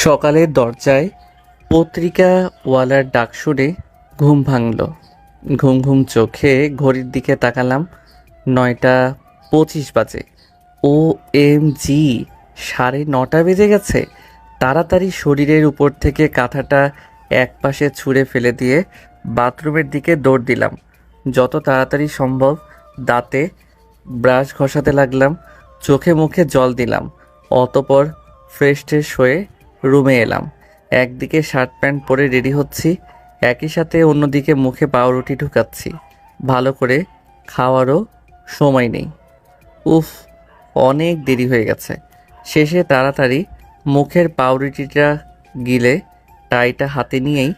সকালে দরজায় পত্রিকাওয়ালার ডাক শুনে ঘুম ভাঙল। ঘুম ঘুম চোখে ঘড়ির দিকে তাকালাম। 9টা 25 বাজে। ও এম জি, 9:30 বেজে গেছে। তাড়াতাড়ি শরীরের উপর থেকে কাঁথাটা একপাশে ছুঁড়ে ফেলে দিয়ে বাথরুমের দিকে দৌড় দিলাম। যত তাড়াতাড়ি সম্ভব দাঁতে ব্রাশ ঘষাতে লাগলাম, চোখে মুখে জল দিলাম। অতপর ফ্রেশ ট্রেশ হয়ে রুমে এলাম। একদিকে শার্ট প্যান্ট পরে রেডি হচ্ছি, একই সাথে অন্যদিকে মুখে পাউরুটি ঢুকাচ্ছি। ভালো করে খাওয়ারও সময় নেই। উফ, অনেক দেরি হয়ে গেছে। শেষে তাড়াতাড়ি মুখের পাউরুটিটা গিলে টাইটা হাতে নিয়েই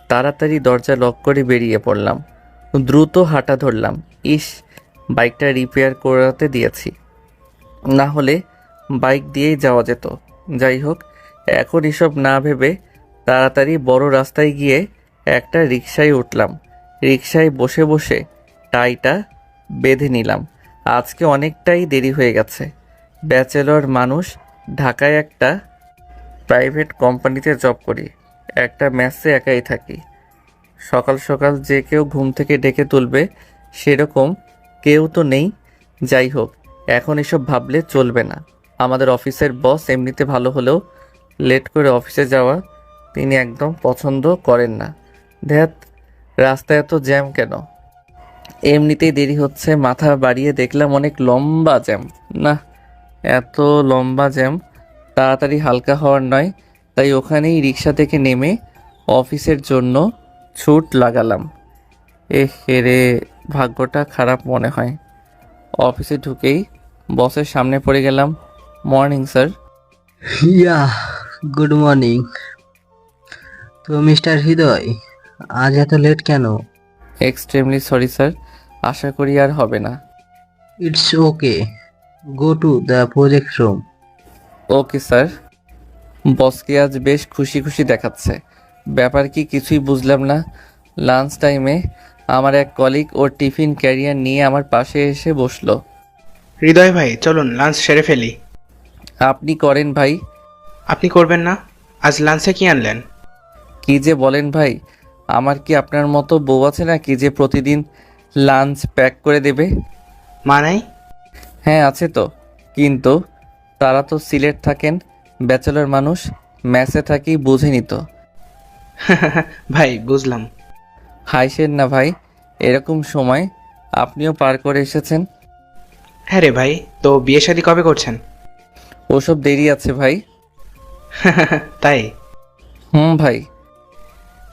তাড়াতাড়ি দরজা লক করে বেরিয়ে পড়লাম। দ্রুত হাঁটা ধরলাম। ইস, বাইকটা রিপেয়ার করাতে দিয়েছি, না হলে বাইক দিয়েই যাওয়া যেত। যাই হোক, এখন এসব না ভেবে তাড়াতাড়ি বড় রাস্তায় গিয়ে একটা রিকশায় উঠলাম। রিকশায় বসে বসে টাইটা বেঁধে নিলাম। আজকে অনেকটাই দেরি হয়ে গেছে। ব্যাচেলর মানুষ, ঢাকায় একটা প্রাইভেট কোম্পানিতে জব করি, একটা মেসে একাই থাকি। সকাল সকাল যে কেউ ঘুম থেকে ডেকে তুলবে সেরকম কেউ তো নেই। যাই হোক, এখন এসব ভাবলে চলবে না। আমাদের অফিসের বস এমনিতে ভালো হলেও লেট করে অফিসে যাওয়া তিনি একদম পছন্দ করেন না। ধ্যাত, রাস্তায় এত জ্যাম কেন? এমনিতেই দেরি হচ্ছে, মাথা বাড়িয়ে দেখলাম অনেক লম্বা জ্যাম। না, এত লম্বা জ্যাম তাড়াতাড়ি হালকা হওয়ার নয়। তাই ওখানেই রিক্সা থেকে নেমে অফিসের জন্য ছুট লাগালাম। রে, ভাগ্যটা খারাপ মনে হয়। অফিসে ঢুকেই বসের সামনে পড়ে গেলাম। Morning sir. Yeah, good morning. তো মিস্টার হৃদয়, আজ এত লেট কেন? এক্সট্রিমলি সরি স্যার, আশা করি আর হবে না। It's okay, go to the project room. Okay sir. বসকে আজ বেশ খুশি খুশি দেখাচ্ছে। ব্যাপার কি কিছুই বুঝলাম না। লাঞ্চ টাইমে আমার এক কলিগ ওর টিফিন ক্যারিয়ার নিয়ে আমার পাশে এসে বসলো। হৃদয় ভাই, চলুন লাঞ্চ সেরে ফেলি। আপনি করেন ভাই। আপনি করবেন না? আজ লাঞ্চে কি আনলেন? কি যে বলেন ভাই, আমার কি আপনার মতো বউ আছে নাকি যে প্রতিদিন লাঞ্চ প্যাক করে দেবে? মানাই। হ্যাঁ আছে তো, কিন্তু তারা তো সিলেট থাকেন, ব্যাচেলর মানুষ, মেসে থাকি, বুঝেনি তো। ভাই বুঝলাম। হাইসেন না ভাই, এরকম সময় আপনিও পার করে এসেছেন। হ্যাঁ রে ভাই, তো বিয়ে শাদী কবে করছেন? ওসব দেরি আছে ভাই। তাই? ভাই।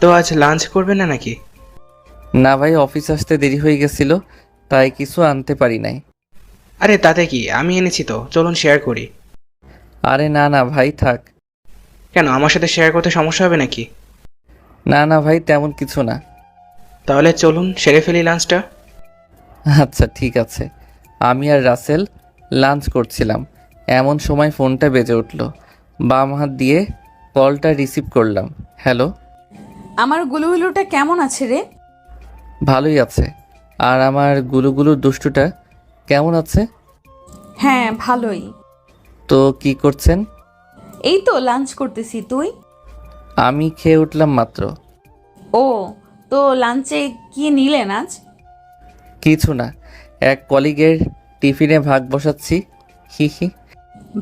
তো আজ লাঞ্চ করবেন না নাকি? না ভাই, অফিস আসতে দেরি হয়ে গেছিল, তাই কিছু আনতে পারি নাই। আরে তাতে কি, আমি এনেছি তো, চলুন শেয়ার করি। আরে না না ভাই, থাক। কেন, আমার সাথে শেয়ার করতে সমস্যা হবে নাকি? না না ভাই, তেমন কিছু না। তাহলে চলুন সেরে ফেলি লাঞ্চটা। আচ্ছা ঠিক আছে। আমি আর রাসেল লাঞ্চ করছিলাম, এমন সময় ফোনটা বেজে উঠল। বাম হাত দিয়ে কলটা রিসিভ করলাম। হ্যালো। আমার গুলুগুলুটা কেমন আছে রে? ভালোই আছে। আর আমার গুলুগুলু দুষ্টুটা কেমন আছে? হ্যাঁ ভালোই। তো কি করছেন? এই তো লাঞ্চ করতেছি, তুই? আমি খেয়ে উঠলাম মাত্র। ও, তো লাঞ্চে কি নিলেন আজ? কিছু না, এক কলিগের টিফিনে ভাগ বসাচ্ছি। হি হি।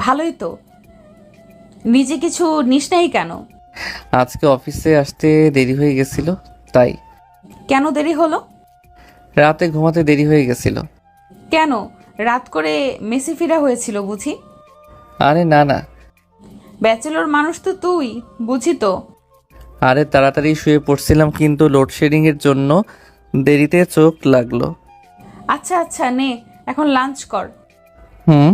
ভালোই তো। নিজে কিছু নিস নাই কেন? আজকে অফিসে আসতে দেরি হয়ে গেছিল, তাই। কেন দেরি হলো? রাতে ঘুমাতে দেরি হয়ে গেছিল। কেন, রাত করে মেসি ফিরা হয়েছিল বুঝি? আরে না না। ব্যাচেলর মানুষ তো তুই, বুঝি তো। আরে তাড়াতাড়ি শুয়ে পড়ছিলাম, কিন্তু লোডশেডিংয়ের জন্য দেরিতে চোখ লাগলো। আচ্ছা আচ্ছা, নে এখন লাঞ্চ কর। হুম।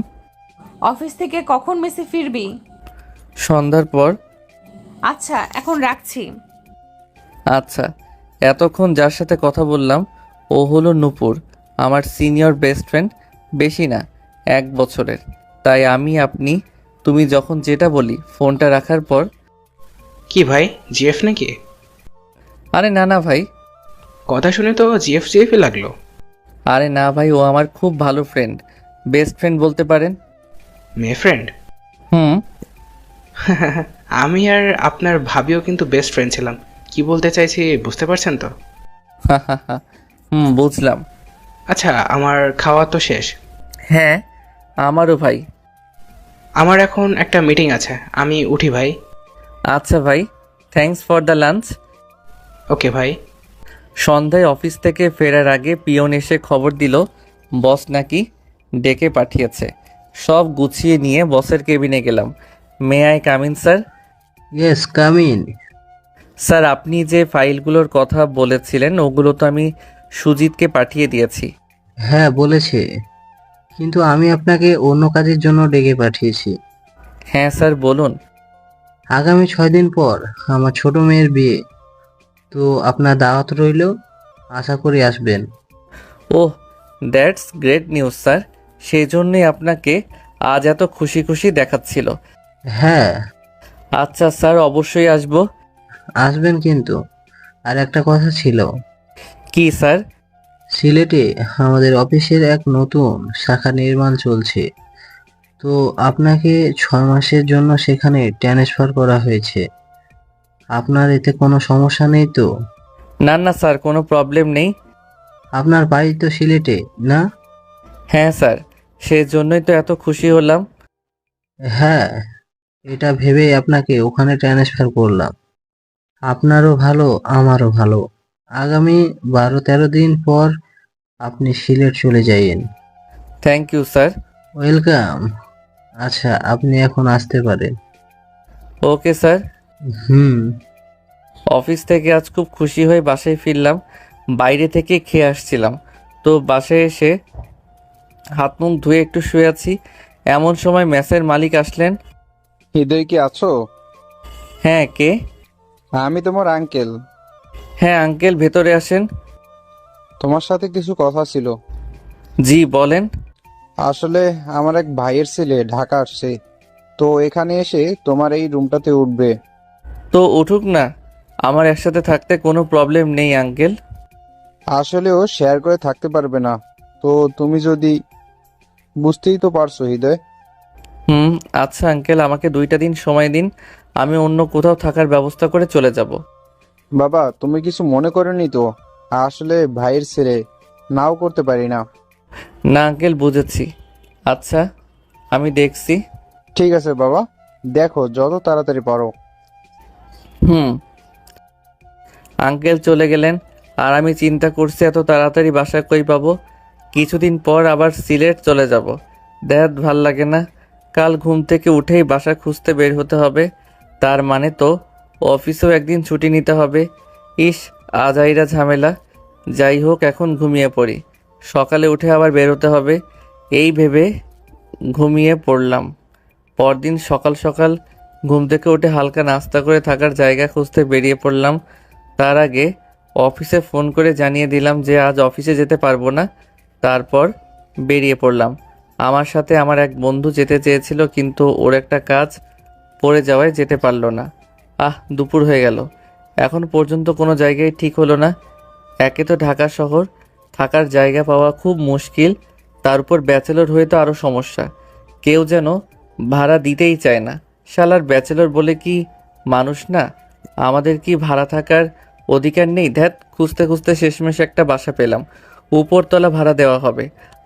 অফিস থেকে কখন মেসি ফিরবি? সন্ধ্যার পর। আচ্ছা এখন রাখছি। আচ্ছা। এতক্ষণ যার সাথে কথা বললাম ও হলো নূপুর, আমার সিনিয়র বেস্ট ফ্রেন্ড। বেশি না, 1 বছরের। তাই আমি আপনি তুমি যখন যেটা বলি ফোনটা রাখার পর। কি ভাই, জিএফ নাকি? আরে না না ভাই। কথা শুনে তো জিএফ জিএফই লাগলো। আরে না ভাই, ও আমার খুব ভালো ফ্রেন্ড, বেস্ট ফ্রেন্ড বলতে পারেন। মেয়ে ফ্রেন্ড? হুম। আমি আর আপনার ভাবিও কিন্তু বেস্ট ফ্রেন্ড ছিলাম। কি বলতে চাইছি বুঝতে পারছেন তো? বুঝলাম। আচ্ছা, আমার খাওয়া তো শেষ। হ্যাঁ, আমারও ভাই। আমার এখন একটা মিটিং আছে, আমি উঠি ভাই। আচ্ছা ভাই, থ্যাঙ্কস ফর দ্য লাঞ্চ। ওকে ভাই। সন্ধ্যায় অফিস থেকে ফেরার আগে পিয়ন এসে খবর দিল বস নাকি ডেকে পাঠিয়েছে। সব গুছিয়ে নিয়ে বসের কেবিনে গেলাম। May I come in sir? Yes, come in. Sir, আপনি যে ফাইলগুলোর কথা বলেছিলেন ওগুলো তো আমি সুজিতকে পাঠিয়ে দিয়েছি। হ্যাঁ বলেছে, কিন্তু আমি আপনাকে অন্য কাজের জন্য ডেকে পাঠিয়েছি। হ্যাঁ স্যার, বলুন। আগামী 6 দিন পর আমার ছোট মেয়ের বিয়ে, তো আপনার দাওয়াত রইল, আশা করি আসবেন। ওহ, দ্যাটস গ্রেট নিউজ স্যার। সেই জন্যই আপনাকে আজ এত খুশি খুশি দেখাচ্ছিল। হ্যাঁ আচ্ছা স্যার, অবশ্যই আসবো। আসবেন, কিন্তু আর একটা কথা ছিল। কি স্যার? সিলেটে আমাদের অফিসের এক নতুন শাখা নির্মাণ চলছে, তো আপনাকে 6 মাসের জন্য সেখানে ট্রান্সফার করা হয়েছে। আপনার এতে কোনো সমস্যা নেই তো? না না স্যার, কোনো প্রবলেম নেই। আপনার বাড়ি তো সিলেটে, না? হ্যাঁ স্যার, সেজন্যই তো এত খুশি হলাম। হ্যাঁ, এটা ভেবেই আপনাকে ওখানে ট্রান্সফার করলাম। আপনারও ভালো, আমারও ভালো। আগামী 12-13 দিন পর আপনি সিলেট চলে যাইয়েন। Thank you sir. ওয়েলকাম। আচ্ছা, আপনি এখন আসতে পারেন। Okay sir. হুম। অফিস থেকে আজ খুব খুশি হয়ে বাসায় ফিরলাম। বাইরে থেকে খেয়ে আসছিলাম, তো বাসায় এসে হাত মুখ ধুয়ে একটু শুয়ে আছি। এমন সময় মেসের মালিক আসলেন। হৃদয় কি আছো? হ্যাঁ, কে? আমি তোমার আঙ্কেল। হ্যাঁ আঙ্কেল, ভেতরে আসেন। তোমার সাথে কিছু কথা ছিল। জি বলেন। আসলে আমার এক ভাইয়ের ছেলে ঢাকা আসছে, তো এখানে এসে তোমার এই রুমটাতে উঠবে। তো উঠুক না, আমার একসাথে থাকতে কোনো প্রবলেম নেই আঙ্কেল। আসলে ও শেয়ার করে থাকতে পারবে না, তো তুমি যদি, বুঝতেই তো পারছো হৃদয়। হুম, আচ্ছা আঙ্কেল, আমাকে 2টা দিন সময় দিন, আমি অন্য কোথাও থাকার ব্যবস্থা করে চলে যাব। বাবা, তুমি কিছু মনে করোনি তো? আসলে ভাইয়ের ছেলে, নাও করতে পারি না। না আঙ্কেল, বুঝেছি। আচ্ছা, আমি দেখছি। ঠিক আছে বাবা, দেখো যত তাড়াতাড়ি পারো। হুম। আঙ্কেল চলে গেলেন, আর আমি চিন্তা করছি এত তাড়াতাড়ি বাসা কই পাবো। কিছুদিন পর আবার সিলেট চলে যাব। দেখ, ভাল লাগে না। কাল ঘুম থেকে উঠেই বাসা খুঁজতে বের হতে হবে। তার মানে তো অফিসেও একদিন ছুটি নিতে হবে। ইস, আজাইরা ঝামেলা। যাই হোক, এখন ঘুমিয়ে পড়ি, সকালে উঠে আবার বের হতে হবে। এই ভেবে ঘুমিয়ে পড়লাম। পরদিন সকাল সকাল ঘুম থেকে উঠে হালকা নাস্তা করে থাকার জায়গা খুঁজতে বেরিয়ে পড়লাম। তার আগে অফিসে ফোন করে জানিয়ে দিলাম যে আজ অফিসে যেতে পারবো না। তারপর বেরিয়ে পড়লাম। আমার সাথে আমার এক বন্ধু যেতে চেয়েছিল, কিন্তু ওর একটা কাজ পড়ে যাওয়ায় যেতে পারলো না। দুপুর হয়ে গেল, এখন পর্যন্ত কোনো জায়গায় ঠিক হলো না। একে তো ঢাকা শহর, থাকার জায়গা পাওয়া খুব মুশকিল, তার উপর ব্যাচেলর হয়ে তো আরও সমস্যা। কেউ যেন ভাড়া দিতেই চায় না। শালার ব্যাচেলর বলে কি মানুষ না? আমাদের কি ভাড়া থাকার অধিকার নেই? ধ্যাত, খুঁজতে খুঁজতে শেষমেশ একটা বাসা পেলাম। উপরতলা ভাড়া দেওয়া হবে,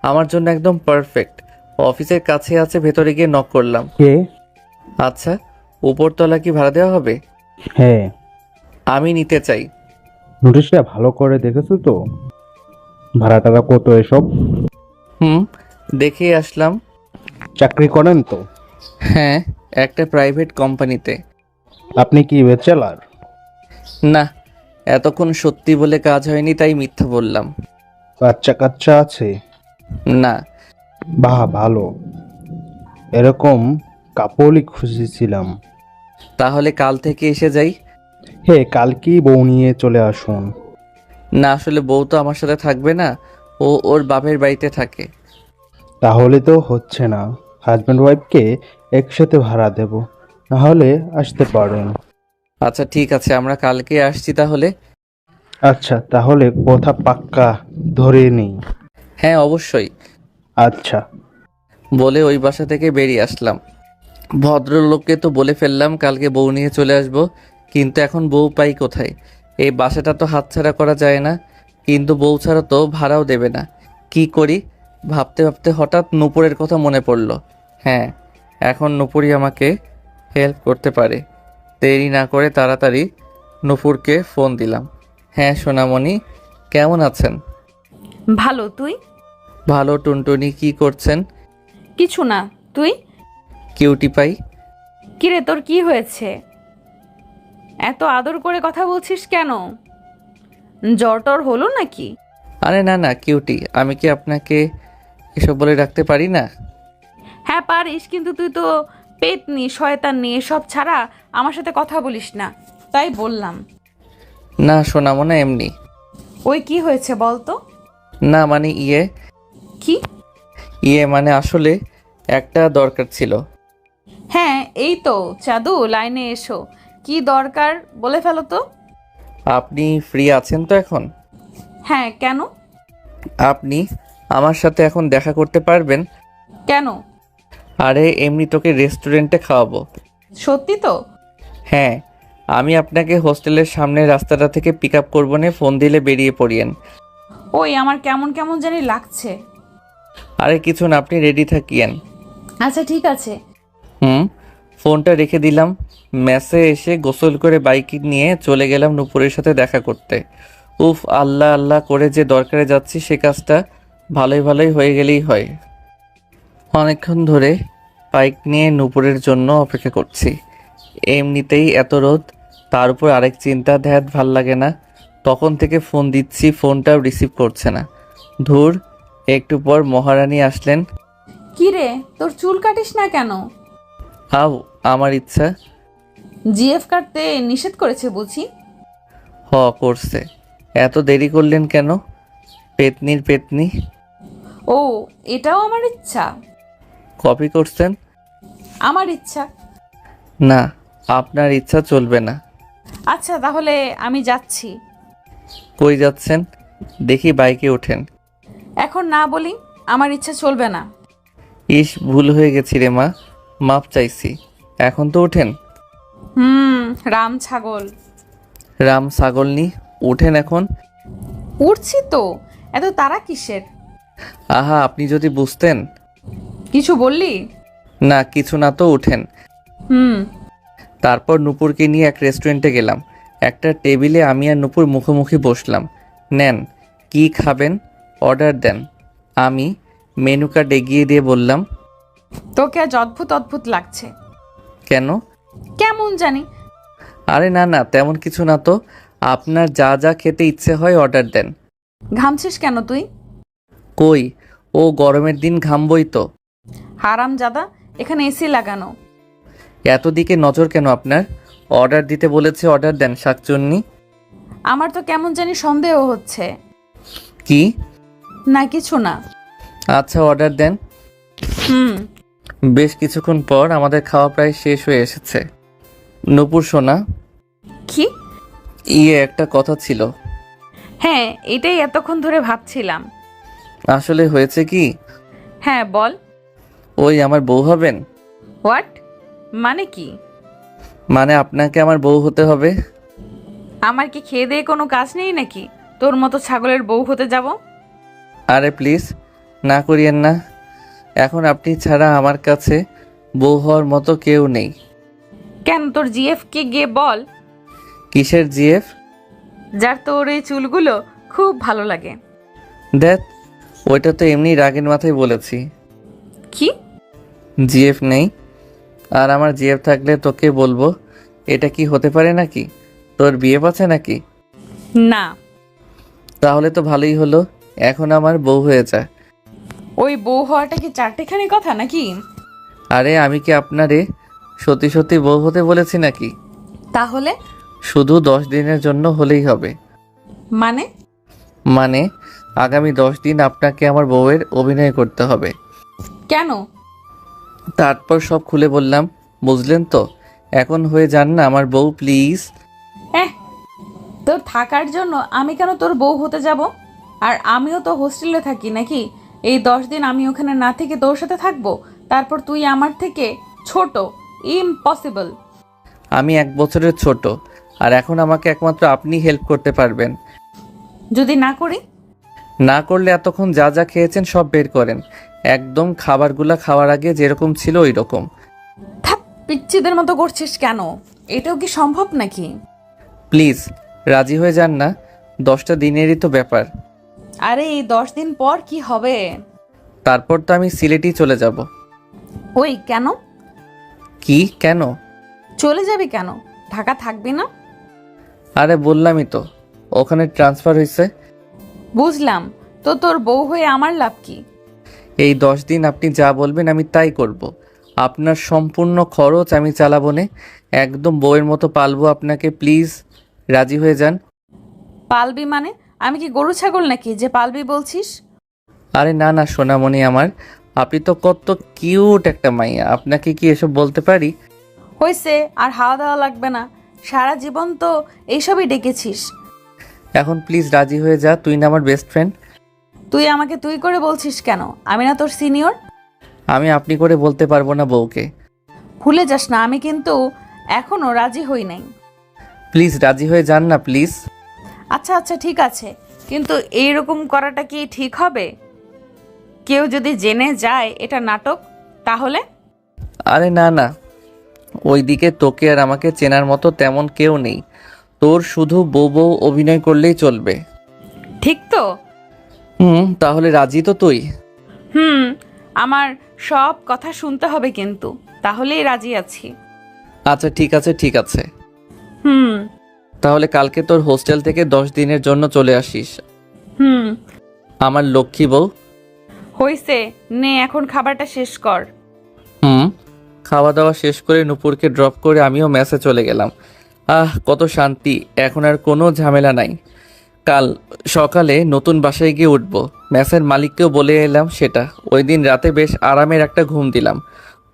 আমার জন্য একদম পারফেক্ট। অফিসের কাছে আছে, ভেতরে গিয়ে নক করলাম। কে? আচ্ছা, উপরতলা কি ভাড়া দেওয়া হবে? হ্যাঁ। আমি নিতে চাই। নোটিশটা ভালো করে দেখেছো তো? ভাড়া টাকা কত এসব? হুম, দেখেই আসলাম। চাকরি করেন তো? হ্যাঁ, একটা প্রাইভেট কোম্পানিতে। আপনি কি ব্যাচেলার? না, এতক্ষণ সত্যি বলে কাজ হয়নি, তাই মিথ্যা বললাম। বাচ্চা কাচ্চা আছে? না। বাহ, ভালো। এরকম কাপড়ই খুঁজেছিলাম। তাহলে কাল থেকে এসে যাই। হ্যাঁ, কালকেই বউ নিয়ে চলে আসুন। না, আসলে বউ তো আমার সাথে থাকবে না, ও ওর বাপের বাড়িতে থাকে। তাহলে তো হচ্ছে না। হাজব্যান্ড ওয়াইফকে একসাথে ভাড়া দেব, নাহলে আসতে পারেন। আচ্ছা ঠিক আছে, আমরা কালকে আসছি তাহলে। আচ্ছা, তাহলে কথা পাক্কা ধরে নেই। হ্যাঁ অবশ্যই। আচ্ছা। বলে ওই বাসা থেকে বেরিয়ে আসলাম। ভদ্রলোককে তো বলে ফেললাম কালকে বউ নিয়ে চলে আসব, কিন্তু এখন বউ পাই কোথায়? এই বাসাটা তো হাতছাড়া করা যায় না, কিন্তু বউ ছাড়া তো ভাড়াও দেবে না। কি করি ভাবতে ভাবতে হঠাৎ নূপুরের কথা মনে পড়ল। হ্যাঁ, এখন নূপুরই আমাকে হেল্প করতে পারে। দেরি না করে তাড়াতাড়ি নূপুরকে ফোন দিলাম। হ্যাঁ সোনামণি, কেমন আছেন? ভালো, তুই? ভালো। টুনটুনি কি করছেন? কিছু না, তুই? Cutie pie. কিরে, তোর কি হয়েছে? এত আদর করে কথা বলছিস কেন? জ্বর টর হলো নাকি? আরে না না কিউটি, আমি কি আপনাকে এসব বলে রাখতে পারি না? হ্যাঁ পারিস, কিন্তু তুই তো পেতনি, শয়তানি, এসব ছাড়া আমার সাথে কথা বলিস না, তাই বললাম। না সোনামোনা, এমনি। ওই কি হয়েছে বলতো? না মানে কি? মানে আসলে একটা দরকার ছিল। হ্যাঁ এই তো চাঁদু, লাইনে এসো। কি দরকার বলে ফেলো তো। আপনি ফ্রি আছেন তো এখন? হ্যাঁ, কেন? আপনি আমার সাথে এখন দেখা করতে পারবেন? কেন? আরে এমনি তোকে রেস্টুরেন্টে খাওয়াবো। সত্যি তো? হ্যাঁ, আমি আপনাকে হোস্টেলের সামনের রাস্তাটা থেকে পিক আপ করবো নে, ফোন দিলে বেরিয়ে পড়িয়েন। ওই আমার কেমন কেমন জানি লাগছে। আরে কিছু না, আপনি রেডি থাকিয়েন। আচ্ছা ঠিক আছে। ফোনটা রেখে দিলাম। মেসে এসে গোসল করে বাইক নিয়ে চলে গেলাম নূপুরের সাথে দেখা করতে। উফ, আল্লাহ আল্লাহ করে যে দরকারে যাচ্ছি সে কাজটা ভালোই ভালোই হয়ে গেলেই হয়। অনেকক্ষণ ধরে বাইক নিয়ে নূপুরের জন্য অপেক্ষা করছি। এমনিতেই এত রোদ, তার উপর আরেক চিন্তা, ধ্যাত ভাল লাগে না। তখন থেকে ফোন দিচ্ছি, ফোনটাও রিসিভ করছে না। ধুর, একটু পর মহারানী আসলেন। কি রে, তোর চুল কাটিস না কেন? আও, আমার ইচ্ছা। জিএফ কাটতে নিষেধ করেছে বুঝি? করছে। এত দেরি করলেন কেন? পেতনির পেতনি। ও, এটাও আমার ইচ্ছা? কপি করছেন? আমার ইচ্ছা। না, আপনার ইচ্ছা চলবে না। আচ্ছা তাহলে আমি যাচ্ছি। কই যাচ্ছেন? দেখি বাইকে ওঠেন। এখন না বলি, আমার ইচ্ছা চলবে না। ইস, ভুল হয়ে গেছি রে মা, মাপ চাইছি। এখন তো ওঠেন। রাম ছাগল। রাম ছাগলনি, ওঠেন এখন। উঠছি তো, এত তারা কিসের? আহা, আপনি যদি বুঝতেন। কিছু বললি? না কিছু না, তো ওঠেন। হুম। তারপর নূপুরকে নিয়ে এক রেস্টুরেন্টে গেলাম। একটা টেবিলে আমি আর নূপুর মুখোমুখি বসলাম। নেন, কি খাবেন অর্ডার দেন। আমি মেনু কার্ড এগিয়ে দিয়ে বললাম। তোকে আজ অদ্ভুত অদ্ভুত লাগছে। কেন? কেমন জানি। আরে না না, তেমন কিছু না তো। আপনার যা যা খেতে ইচ্ছে হয় অর্ডার দেন। ঘামছিস কেন তুই? কই, ও গরমের দিন ঘামবই তো। হারাম জাদা, এখানে এসি লাগানো। এত দিকে নজর কেন আপনার? অর্ডার দিতে বলেছে, অর্ডার দেন শাকচুন্নি। আমার তো কেমন জানি সন্দেহ হচ্ছে। কি? না কিছু না। আচ্ছা অর্ডার দেন। হুম। বেশ কিছুক্ষণ পর আমাদের খাওয়া প্রায় শেষ হয়ে এসেছে। নূপুর সোনা, কি? একটা কথা ছিল। হ্যাঁ, এটাই এতক্ষণ ধরে ভাবছিলাম। আসলে হয়েছে কি, হ্যাঁ বল। ওই আমার বউ হবেন। হোয়াট? মানে কি? মানে আপনাকে আমার বউ হতে হবে। আমার কি খেয়ে দিয়ে কোনো কাজ নেই নাকি তোর মতো ছাগলের বউ হতে যাব? আরে প্লিজ না করিয়েন না। এখন আপনি ছাড়া আমার কাছে বউ হওয়ার মতো কেউ নেই। কেন, তোর জিএফ কে গিয়ে বল। কিসের জিএফ? যার তোর এই চুলগুলো খুব ভালো লাগে। দেখ, ওইটা তো এমনি রাগের মাথায় বলেছি। কি? জিএফ নেই? আর আমার জিএফ থাকলে তোকে বলবো? এটা কি হতে পারে নাকি? তোর বিয়ে আছে নাকি? না। তাহলে তো ভালোই হলো, এখন আমার বউ হয়ে যা। ওই বউ হওয়াটা কি চারটেখানি কথা নাকি? আরে আমি কি আপনারে সত্যি সত্যি বউ হতে বলেছি নাকি? তাহলে? শুধু 10 দিনের জন্য হলেই হবে। মানে? মানে আগামী 10 দিন আপনাকে আমার বউয়ের অভিনয় করতে হবে। কেন? তারপর সব খুলে বললাম, বুঝলেন তো? এখন হয়ে যান না আমার বউ প্লিজ। তোর থাকার জন্য আমি কেন তোর বউ হতে যাব? আর আমিও তো হোস্টেলে থাকি নাকি? এই 10 দিন আমি ওখানে না থেকে তোর সাথে থাকবো, তারপর তুই আমার থেকে ছোট, ইম্পসিবল। আমি 1 বছরের ছোট, আর এখন আমাকে একমাত্র আপনি হেল্প করতে পারবেন। যদি না করি? না করলে এতক্ষণ যা যা খেয়েছেন সব বের করেন, একদম খাবারগুলা খাওয়ার আগে যেরকম ছিল ওই রকম। থাপ, পিচ্চিদের মতো করছিস কেন? এটাও কি সম্ভব নাকি? প্লিজ রাজি হয়ে যান না, 10টা দিনেরই তো ব্যাপার। আরে এই 10 দিন পর কি হবে? তারপর তো আমি সিলেটেই চলে যাব। ওই কেন? কি কেন? চলে যাবি কেন? ঢাকা থাকবি না? আরে বললামই তো, ওখানে ট্রান্সফার হয়েছে। বুঝলাম, তো তোর বউ হয়ে আমার লাভ কি? এই 10 দিন আপনি যা বলবেন আমি তাই করব। আপনার সম্পূর্ণ খরচ আমি চালাবো নে, একদম বউয়ের মতো পালবো আপনাকে। প্লিজ রাজি হয়ে যান। পালবি মানে? আমি কি গরু ছাগল নাকি যে পালবি বলছিস? আরে না না সোনামণি আমার, আপনি তো কত কিউট একটা মাইয়া, আপনাকে কি এসব বলতে পারি? হয়েছে, আর হাওয়া দেওয়া লাগবে না। সারা জীবন তো এইসবই ডেকেছিস। এখন প্লিজ রাজি হয়ে যা, তুই না আমার বেস্ট ফ্রেন্ড। তুই আমাকে তুই করে বলছিস কেন? আমি না তোর সিনিয়র? আমি আপনি করে বলতে পারবো না বউকে। ভুলে যাস না, আমি কিন্তু এখনো রাজি হই নাই। প্লিজ রাজি হয়ে যান না প্লিজ। আচ্ছা আচ্ছা ঠিক আছে, কিন্তু এইরকম করাটা কি ঠিক হবে? কেউ যদি জেনে যায় এটা নাটক, তাহলে? আরে না না, ওইদিকে তোকে আর আমাকে চেনার মতো তেমন কেউ নেই, তোর শুধু বউ বউ অভিনয় করলেই চলবে। ঠিক তো? তাহলে রাজি তো তুই? হুম, আমার সব কথা শুনতে হবে কিন্তু, তাহলেই রাজি আছি। আচ্ছা ঠিক আছে ঠিক আছে। হুম তাহলে কালকে তোর হোস্টেল থেকে 10 দিনের জন্য চলে আসিস, হুম। আমার লক্ষ্মী বউ। হইছে, নে এখন খাবারটা শেষ কর। খাওয়া দাওয়া শেষ করে নূপুরকে ড্রপ করে আমিও মেসে চলে গেলাম। কত শান্তি, এখন আর কোনো ঝামেলা নাই। কাল সকালে নতুন বাসায় গিয়ে উঠবো, মেসের মালিককেও বলে এলাম সেটা। ওই দিন রাতে বেশ আরামের একটা ঘুম দিলাম।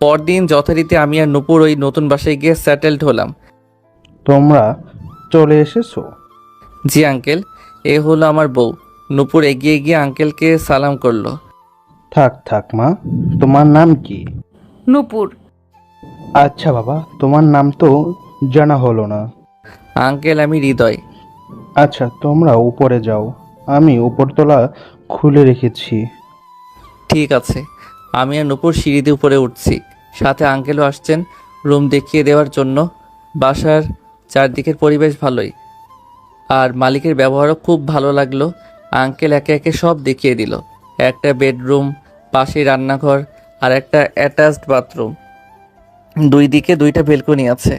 পরদিন যথারীতি আমি আর নূপুর ওই নতুন বাসায় গিয়ে সেটেলড হলাম। তোমরা চলে এসেছো? জি আঙ্কেল, এ হলো আমার বউ। নূপুর এগিয়ে গিয়ে আঙ্কেলকে সালাম করলো। থাক থাক মা, তোমার নাম কি? নূপুর। আচ্ছা বাবা, তোমার নাম তো জানা হলো না। আঙ্কেল আমি হৃদয়। আচ্ছা তোমরা উপরে যাও, আমি উপরতলা খুলে রেখেছি। ঠিক আছে। আমি আর নূপুর সিঁড়ি দিয়ে উপরে উঠছি, সাথে আঙ্কেলও আসছেন রুম দেখিয়ে দেওয়ার জন্য। বাসার চারদিকের পরিবেশ ভালোই, আর মালিকের ব্যবহারও খুব ভালো লাগলো। আঙ্কেল একে একে সব দেখিয়ে দিল। একটা বেডরুম, পাশেই রান্নাঘর, আর একটা অ্যাটাচড বাথরুম। 2 দিকে 2টা বেলকনি আছে।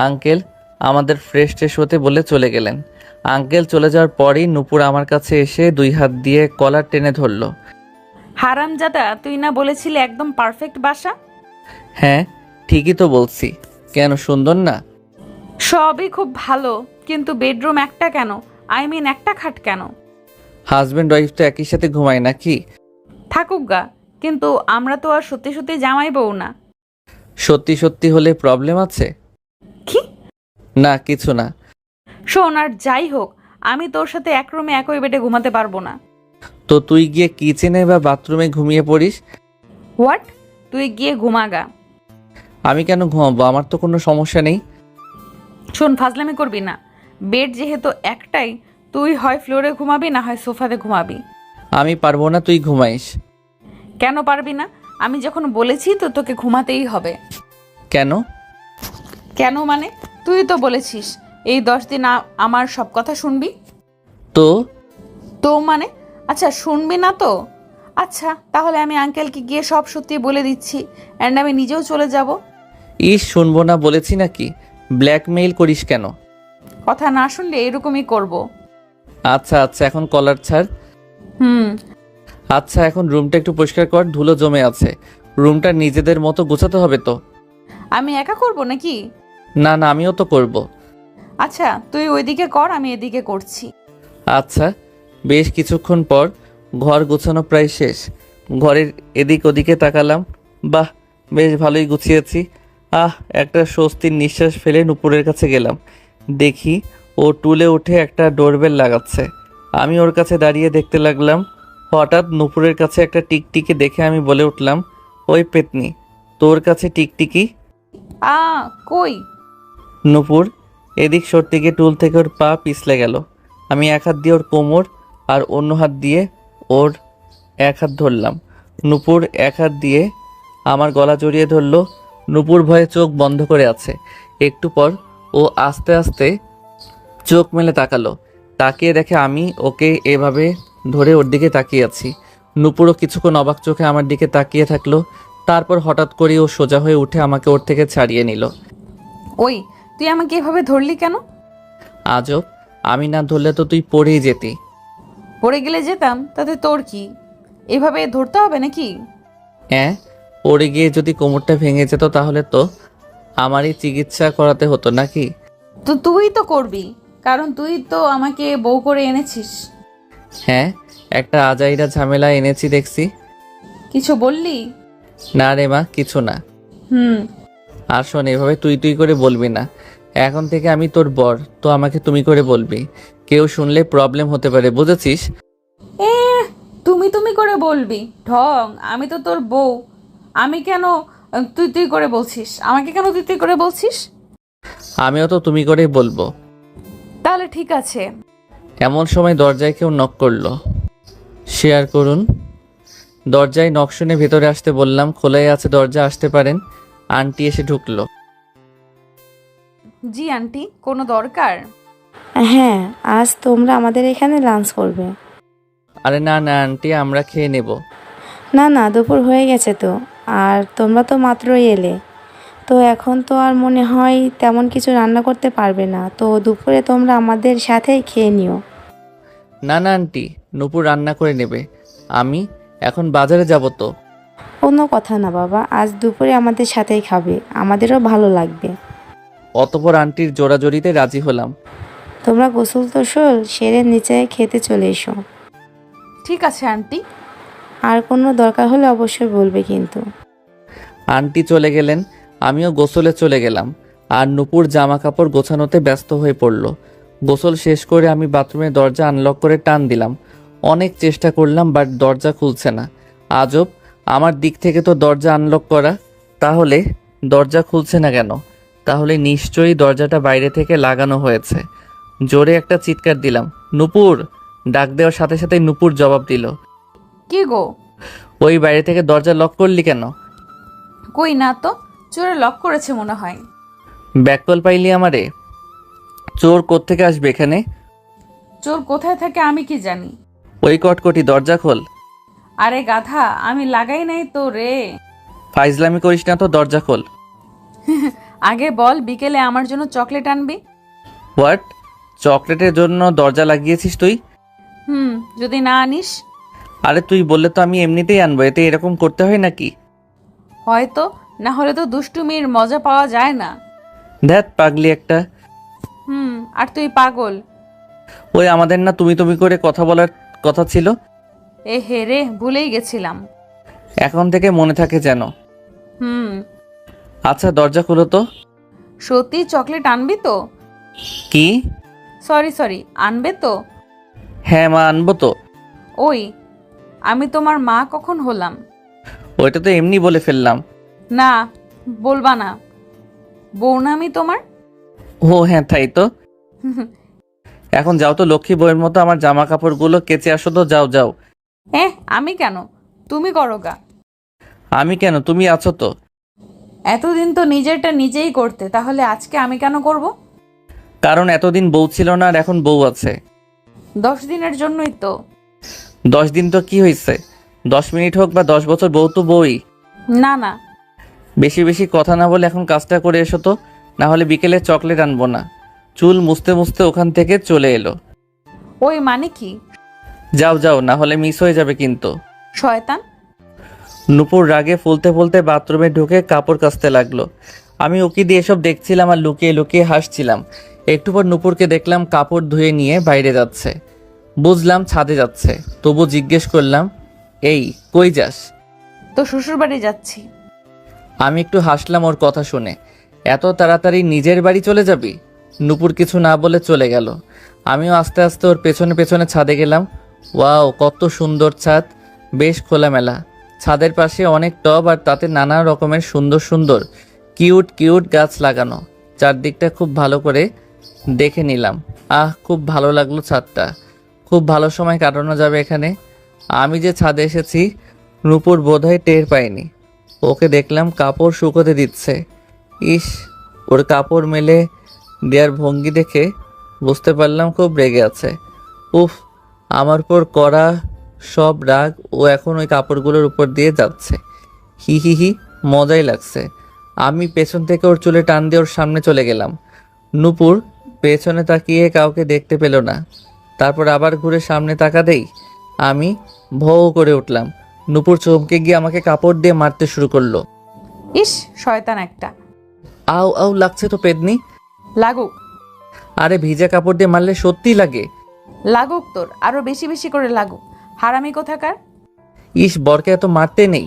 আঙ্কেল আমাদের ফ্রেশ ট্রেশ হতে বলে চলে গেলেন। আঙ্কেল চলে যাওয়ার পরই নূপুর আমার কাছে এসে 2 হাত দিয়ে কলার টেনে ধরলো। হারামজাদা, তুই না বলেছিলি একদম পারফেক্ট বাসা? হ্যাঁ ঠিকই তো বলছি, কেন সুন্দর না? সবই খুব ভালো, কিন্তু বেডরুম একটা কেন? আই মিন একটা খাট কেন? হাজব্যান্ড ওয়াইফ তো একই সাথে ঘুমায় নাকি? থাকুক গা, কিন্তু আমরা তো আর সত্যি সত্যি জামাই বউ না। সত্যি সত্যি হলে প্রবলেম আছে? কি? না কিছু না। শোন, আর যাই হোক, আমি তোর সাথে এক রুমে একই বেডে ঘুমাতে পারবো না। তো তুই গিয়ে কিচেনে বা বাথরুমে ঘুমিয়ে পড়িস। হোয়াট? তুই গিয়ে ঘুমাগা। আমি কেন ঘুমাবো? আমার তো কোনো সমস্যা নেই। শোন, ফাজলামি করবি না। বেড যেহেতু একটাই, তুই হয় ফ্লোরে ঘুমাবি না হয় সোফাতে ঘুমাবি। আমি পারবো না, তুই ঘুমাইস। কেন পারবি না? আমি যখন বলেছি তো তোকে ঘুমাতেই হবে। কেন? কেন মানে? তুই তো বলেছিস এই 10 দিন আমার সব কথা শুনবি। তো তো মানে? আচ্ছা শুনবি না তো? আচ্ছা তাহলে আমি আঙ্কেলকে গিয়ে সব সত্যি বলে দিচ্ছি, অ্যান্ড আমি নিজেও চলে যাব। শুনবো না বলেছি নাকি? ব্ল্যাকমেইল করিস কেন? কথা না শুনলে এরকমই করব। আচ্ছা আচ্ছা এখন কলার ছাড়। হুম। আচ্ছা এখন রুমটা একটু পরিষ্কার কর, ধুলো জমে আছে। রুমটা নিজেদের মতো গোছাতে হবে তো। আমি একা করব নাকি? না না আমিও তো করব। আচ্ছা তুই ওইদিকে কর, আমি এদিকে করছি। আচ্ছা। বেশ কিছুক্ষণ পর ঘর গোছানো প্রায় শেষ। ঘরের এদিক ওদিকে তাকালাম, বাহ বেশ ভালোই গুছিয়েছি। একটা স্বস্তির নিঃশ্বাস ফেলে নুপুরের কাছে গেলাম। দেখি ও টুলে উঠে একটা ডোরবেল লাগাচ্ছে। আমি ওর কাছে দাঁড়িয়ে দেখতে লাগলাম। হঠাৎ নুপুরের কাছে একটা টিকটিকি দেখে আমি বলে উঠলাম, ওই পেতনি, তোর কাছে টিকটিকি? আ কই? নূপুর এদিক সরতে গিয়ে টুল থেকে ওর পা পিছলে গেল। আমি এক হাত দিয়ে ওর কোমর আর অন্য হাত দিয়ে ওর এক হাত ধরলাম। নূপুর এক হাত দিয়ে আমার গলা জড়িয়ে ধরলো। নূপুর ভয়ে চোখ বন্ধ করে আছে। একটু পর ও আস্তে আস্তে চোখ মেলে তাকালো। তাকিয়ে দেখে আমি ওকে এভাবে ধরে ওর দিকে তাকিয়ে আছি। নূপুরও কিছুক্ষণ অবাক চোখে আমার দিকে তাকিয়ে থাকলো। তারপর হঠাৎ করে ও সোজা হয়ে উঠে আমাকে ওর থেকে ছাড়িয়ে নিল। ওই, তুই আমাকে এভাবে ধরলি কেন? আজব, আমি না ধরলে তো তুই পড়েই যেতি। পড়ে গেলে যেতাম, তাতে তোর কি? এভাবে ধরতে হবে নাকি? হ্যাঁ, পড়ে গিয়ে যদি কোমরটা ভেঙে যেত তাহলে তো আমারই চিকিৎসা করাতে হতো নাকি? তো তুই তো করবি, কারণ তুই তো আমাকে বউ করে এনেছিস। হ্যাঁ, একটা আজাইরা ঝামেলা এনেছি দেখছি। কিছু বললি? না রে মা, কিছু না। হুম। আর শোন, এভাবে তুই তুই করে বলবি না। এখন থেকে আমি তোর বর, তো আমাকে তুমি করে বলবি। কেউ শুনলে প্রবলেম হতে পারে, বুঝেছিস? এ, তুমি তুমি করে বলবি ঢং? আমি তো তোর বউ। আমি কেন তুই তুই করে বলছিস? আমাকে কেন তুই তুই করে বলছিস? আমিও তো তুমি করেই বলবো। তাহলে ঠিক আছে। এমন সময় দরজায় কেউ নক করলো। শেয়ার করুন। দরজায় নক শুনে ভেতরে আসতে বললাম। খোলাই আছে দরজা, আসতে পারেন। আন্টি এসে ঢুকলো। জি আন্টি, কোনো দরকার? হ্যাঁ, আজ তোমরা আমাদের এখানে লাঞ্চ করবে। আরে না না আন্টি, আমরা খেয়ে নেব। না না, দুপুর হয়ে গেছে তো। আর তোমরা তো মাত্রই এলে, তো এখন তো আর মনে হয় তেমন কিছু রান্না করতে পারবে না, তো দুপুরে তোমরা আমাদের সাথেই খেয়ে নিও। না না আন্টি, নূপুর রান্না করে নেবে। আমি এখন বাজারে যাব তো। কোনো কথা না বাবা, আজ দুপুরে আমাদের সাথেই খাবে, আমাদেরও ভালো লাগবে। অতপর আন্টির জোড়াজড়িতে রাজি হলাম। তোমরা গোসল টোসল সেরে নিচে খেতে চলে এসো। ঠিক আছে আন্টি। আর কোনো দরকার হলে অবশ্যই বলবে কিন্তু। আন্টি চলে গেলেন, আমিও গোসলে চলে গেলাম। আর নূপুর জামা কাপড় গোছানোতে ব্যস্ত হয়ে পড়ল। গোসল শেষ করে আমি বাথরুমের দরজা আনলক করে টান দিলাম। অনেক চেষ্টা করলাম, বাট দরজা খুলছে না। আজব, আমার দিক থেকে তো দরজা আনলক করা, তাহলে দরজা খুলছে না কেন? তাহলে নিশ্চয়ই দরজাটা বাইরে থেকে লাগানো হয়েছে। জোরে একটা চিৎকার দিলাম, নূপুর! ডাক দেওয়ার সাথে সাথে নূপুর জবাব দিল। কি গো? ওই বাইরে থেকে দরজা লক করলি কেন? কই না তো, চোরে লক করেছে মনে হয়। ব্যাককল পাইলি আমারে? চোর কোত্থেকে আসবে এখানে? চোর কোথায় থাকে আমি কি জানি? ওই কটকটি, দরজা খোল। আরে গাধা, আমি লাগাই নাই তো রে। ফাইজলামি করিস না তো, দরজা খোল। আগে বল, বিকেলে আমার জন্য চকলেট আনবি। হোয়াট? চকলেটের জন্য দরজা লাগিয়েছিস তুই? যদি না আনিস? আরে তুই বললে তো আমি এমনিতেই আনবো, এতে এরকম করতে হয় নাকি? হয়তো, না হলে তো দুষ্টুমির মজা পাওয়া যায় না। ধ্যাত পাগলি একটা। আর তুই পাগল। ওই আমাদের না তুমি তুমি করে কথা বলার কথা ছিল। এ হে রে, ভুলেই গেছিলাম। এখন থেকে মনে থাকে যেন। হুম। আচ্ছা দরজা খোলো তো। সত্যি চকলেট আনবি তো? কি? সরি, আনবে তো? হ্যাঁ মা, আনবো তো। ওই, আমি তোমার মা কখন হলাম? ওইটা তো এমনি বলে ফেললাম। না, বলবা না। বউ না আমি তোমার? ও হ্যাঁ, তাই তো। এখন যাও তো, লক্ষ্মী বউয়ের মতো আমার জামা কাপড়গুলো কেচে আসো তো, যাও যাও। আমি কেন? তুমি করো গা। আমি কেন? তুমি আছো তো। এতদিন তো নিজেরটা নিজেই করতে, তাহলে আজকে আমি কেন করব? কারণ এতদিন বউ ছিল না, আর এখন বউ আছে। 10 দিনের জন্যই তো। 10 দিন তো কি হয়েছে? 10 মিনিট হোক বা 10 বছর, বউ তো বউই। না না। বেশি বেশি কথা না বলে এখন কাজটা করে এসো তো, না হলে বিকেলে চকলেট আনবো না। চুল মুছতে মুছতে ওখান থেকে চলে এলো। ওই মানে কি? যাও যাও, না হলে মিস হয়ে যাবে কিন্তু। শয়তান। নূপুর রাগে ফুলতে ফুলতে বাথরুমে ঢুকে কাপড় কাচতে লাগলো। আমি উকি দিয়ে এসব দেখছিলাম আর লুকিয়ে লুকিয়ে হাসছিলাম। একটু পর নূপুরকে দেখলাম কাপড় ধুয়ে নিয়ে বাইরে যাচ্ছে। বুঝলাম ছাদে যাচ্ছে, তবু জিজ্ঞেস করলাম, এই কই যাস? তো শ্বশুর বাড়ি যাচ্ছি। আমি একটু হাসলাম ওর কথা শুনে। এত তাড়াতাড়ি নিজের বাড়ি চলে যাবি? নূপুর কিছু না বলে চলে গেল। আমিও আস্তে আস্তে ওর পেছনে পেছনে ছাদে গেলাম। ওয়াও, কত সুন্দর ছাদ, বেশ খোলামেলা। ছাদের পাশে অনেক টব, আর তাতে নানা রকমের সুন্দর সুন্দর কিউট কিউট গাছ লাগানো, চারদিকটা খুব ভালো করে দেখে নিলাম। খুব ভালো লাগলো ছাদটা, খুব ভালো সময় কাটানো যাবে এখানে। আমি যে ছাদে এসেছি নূপুর বোধহয় টের পায়নি। ওকে দেখলাম কাপড় শুকোতে দিচ্ছে। ইস, ওর কাপড় মেলে দেওয়ার ভঙ্গি দেখে বুঝতে পারলাম খুব রেগে আছে। উফ, আমার উপর করা সব রাগ ও এখন ওই কাপড়গুলোর উপর দিয়ে যাচ্ছে। হি হি হি, মজাই লাগছে। আমি পেছন থেকে ওর চুলে টান দিয়ে ওর সামনে চলে গেলাম। নূপুর পেছনে তাকিয়ে কাউকে দেখতে পেল না। তারপর আবার ঘুরে সামনে তাকাতেই আমি ভৌ করে উঠলাম। নূপুর চমকে গিয়ে আমাকে কাপড় দিয়ে মারতে শুরু করলো। ইস, শয়তান একটা। আউ আউ লাগছে তো পেদনি। লাগুক। আরে ভিজা কাপড় দিয়ে মারলে সত্যিই লাগে। লাগুক তোর, আরো বেশি বেশি করে লাগুক। হারামি কোথাকার। ইস, বরকে এত মারতে নেই।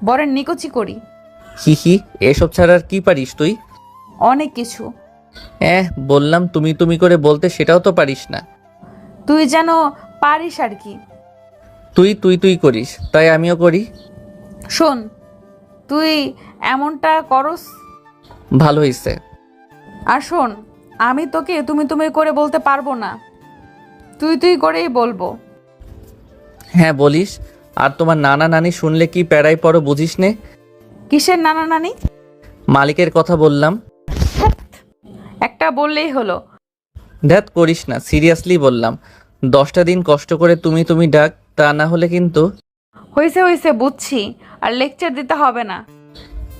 বরের নিকুচি করি। হি হি, এসব ছাড়া আর কি পারিস তুই? অনেক কিছু। বললাম তুমি তুমি করে বলতে, সেটাও তো পারিস না। তুই যেন পারিস আর কি। তুই তুই তুই করিস, তাই আমিও করি। শোন, তুই এমনটা করস। ভালো হইছে। আর শোন, আমি তোকে তুমি তুমি করে বলতে পারবো না, তুই তুই করেই বলবো। হ্যাঁ বলিস। আর তোমার নানা নানি শুনলে কি প্যারাই পড়ো বুঝিস নে। কিসের নানা নানি? মালিকের কথা বললাম। একটা বললেই হলো। ধ্যাত করিস না, সিরিয়াসলি বললাম। 10টা দিন কষ্ট করে তুমি তুমি ডাক, তা না হলে কিন্তু। হয়েছে হয়েছে, বুঝছি। আর লেকচার দিতে হবে না।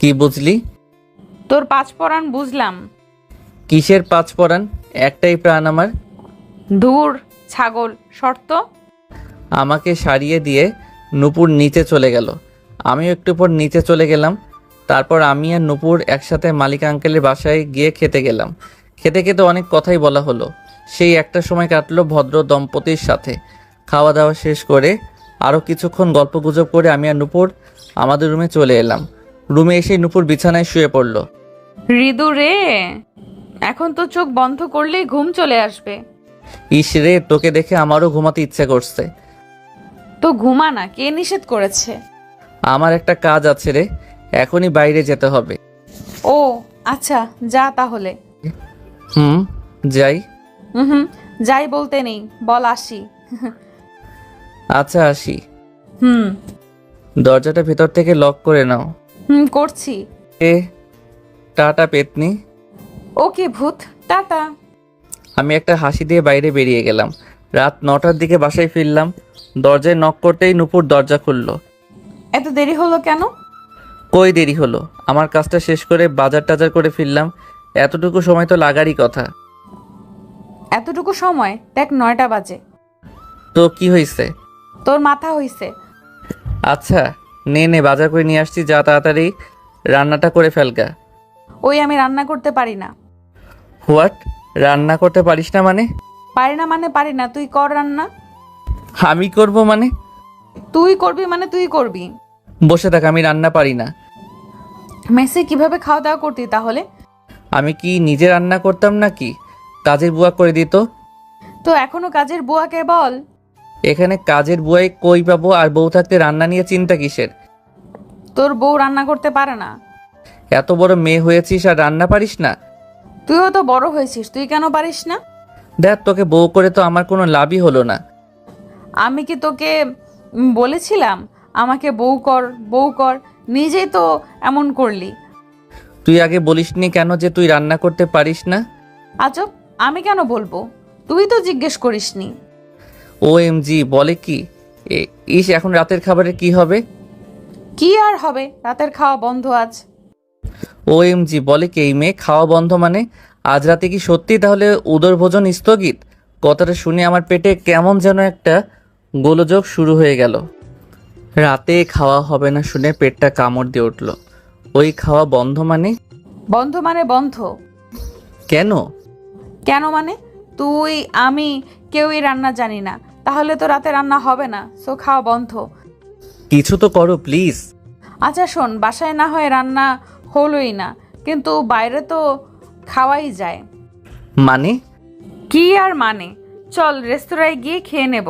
কি বুঝলি? তোর পাঁচ পরাণ বুঝলাম। কিসের 5 পরাণ? একটাই প্রাণ আমার। ধুর ছাগল, শর্ত। আমাকে সারিয়ে দিয়ে নূপুর নিচে চলে গেল। আমিও একটু পর নিচে চলে গেলাম। তারপর আমি আর নূপুর একসাথে মালিক আঙ্কেলের বাসায় গিয়ে খেতে গেলাম। খেতে খেতে অনেক কথাই বলা হলো। সেই একটা সময় কাটলো ভদ্র দম্পতির সাথে। খাওয়া দাওয়া শেষ করে আরও কিছুক্ষণ গল্পগুজব করে আমি আর নূপুর আমাদের রুমে চলে এলাম। রুমে এসে নূপুর বিছানায় শুয়ে পড়ল। হৃদু রে, এখন তো চোখ বন্ধ করলেই ঘুম চলে আসবে। ইস রে, তোকে দেখে আমারও ঘুমাতে ইচ্ছে করছে। তো ঘুমা না, কে নিষেধ করেছে? আমার একটা কাজ আছে রে, এখনই বাইরে যেতে হবে। ও আচ্ছা, যা তাহলে। যাই। হুম, যাই বলতে নেই, বল আসি। আচ্ছা আসি। হুম দরজাটা ভেতর থেকে লক করে নাও। করছি। টাটা পেতনি। ওকে ভূত, টাটা। আমি একটা হাসি দিয়ে বাইরে বেরিয়ে গেলাম। রাত 9টার দিকে বাসায় ফিরলাম। দরজায় নক করতেই নূপুর দরজা খুলল। এত দেরি হলো কেন? কই দেরি হলো, আমার কাজটা শেষ করে বাজার টাজার করে ফিরলাম। এতটুকু সময় তো লাগারই কথা। এতটুকু সময়? দেখ 9টা বাজে। তো কি হয়েছে? তোর মাথা হইছে। আচ্ছা নে নে, বাজার করে নিয়ে আসছি, যা তাড়াতাড়ি রান্নাটা করে ফেলগা। ওই আমি রান্না করতে পারি না। হোয়াট? রান্না করতে পারিস না মানে? পারি না মানে পারি না, তুই কর রান্না। আমি করব মানে? তুই করবি মানে তুই করবি। বসে থাক, আমি রান্না পারি না। মেসে কিভাবে খাওয়া দাওয়া করতি তাহলে? আমি কি নিজে রান্না করতাম নাকি কাজের বুয়া করে দিত? তো এখনো কাজের বুয়াকে বল। এখানে কাজের বুয়াই কই পাবো, আর বউ থাকতে রান্না নিয়ে চিন্তা কিসের? তোর বউ রান্না করতে পারে না? এত বড় মেয়ে হয়েছিস আর রান্না পারিস না? তুইও তো বড় হয়েছিস, তুই কেন পারিস না? দেখ, তোকে বউ করে তো আমার কোনো লাভই হলো না। আমি কি তোকে বলেছিলাম আমাকে বউ কর বউ কর? নিজেই তো এমন করলি। তুই আগে বলিসনি কেন যে তুই রান্না করতে পারিস না? আজব, আমি কেন বলবো? তুই তো জিজ্ঞেস করিসনি। OMG, বলে কি? ইস, এখন রাতের খাবারের কি হবে? কি আর হবে, রাতের খাওয়া বন্ধ আজ। OMG, বলে কি এই মেয়ে? খাওয়া বন্ধ মানে আজ রাতে কি সত্যি তাহলে উদর ভোজন স্থগিত? কথাটা শুনে আমার পেটে কেমন যেন একটা গোলযোগ শুরু হয়ে গেল। রাতে খাওয়া হবে না শুনে পেটটা কামড় দিয়ে উঠল। ওই খাওয়া বন্ধ মানে? বন্ধ মানে বন্ধ। কেন? কেন মানে তুই আমি কেউই রান্না জানি না, তাহলে তো রাতে রান্না হবে না, সো খাওয়া বন্ধ। কিছু তো করো প্লিজ। আচ্ছা শোন, বাসায় না হয় রান্না হলোই না, কিন্তু বাইরে তো খাওয়াই যায়। মানে? কি আর মানে, চল রেস্তোরাঁয় গিয়ে খেয়ে নেব।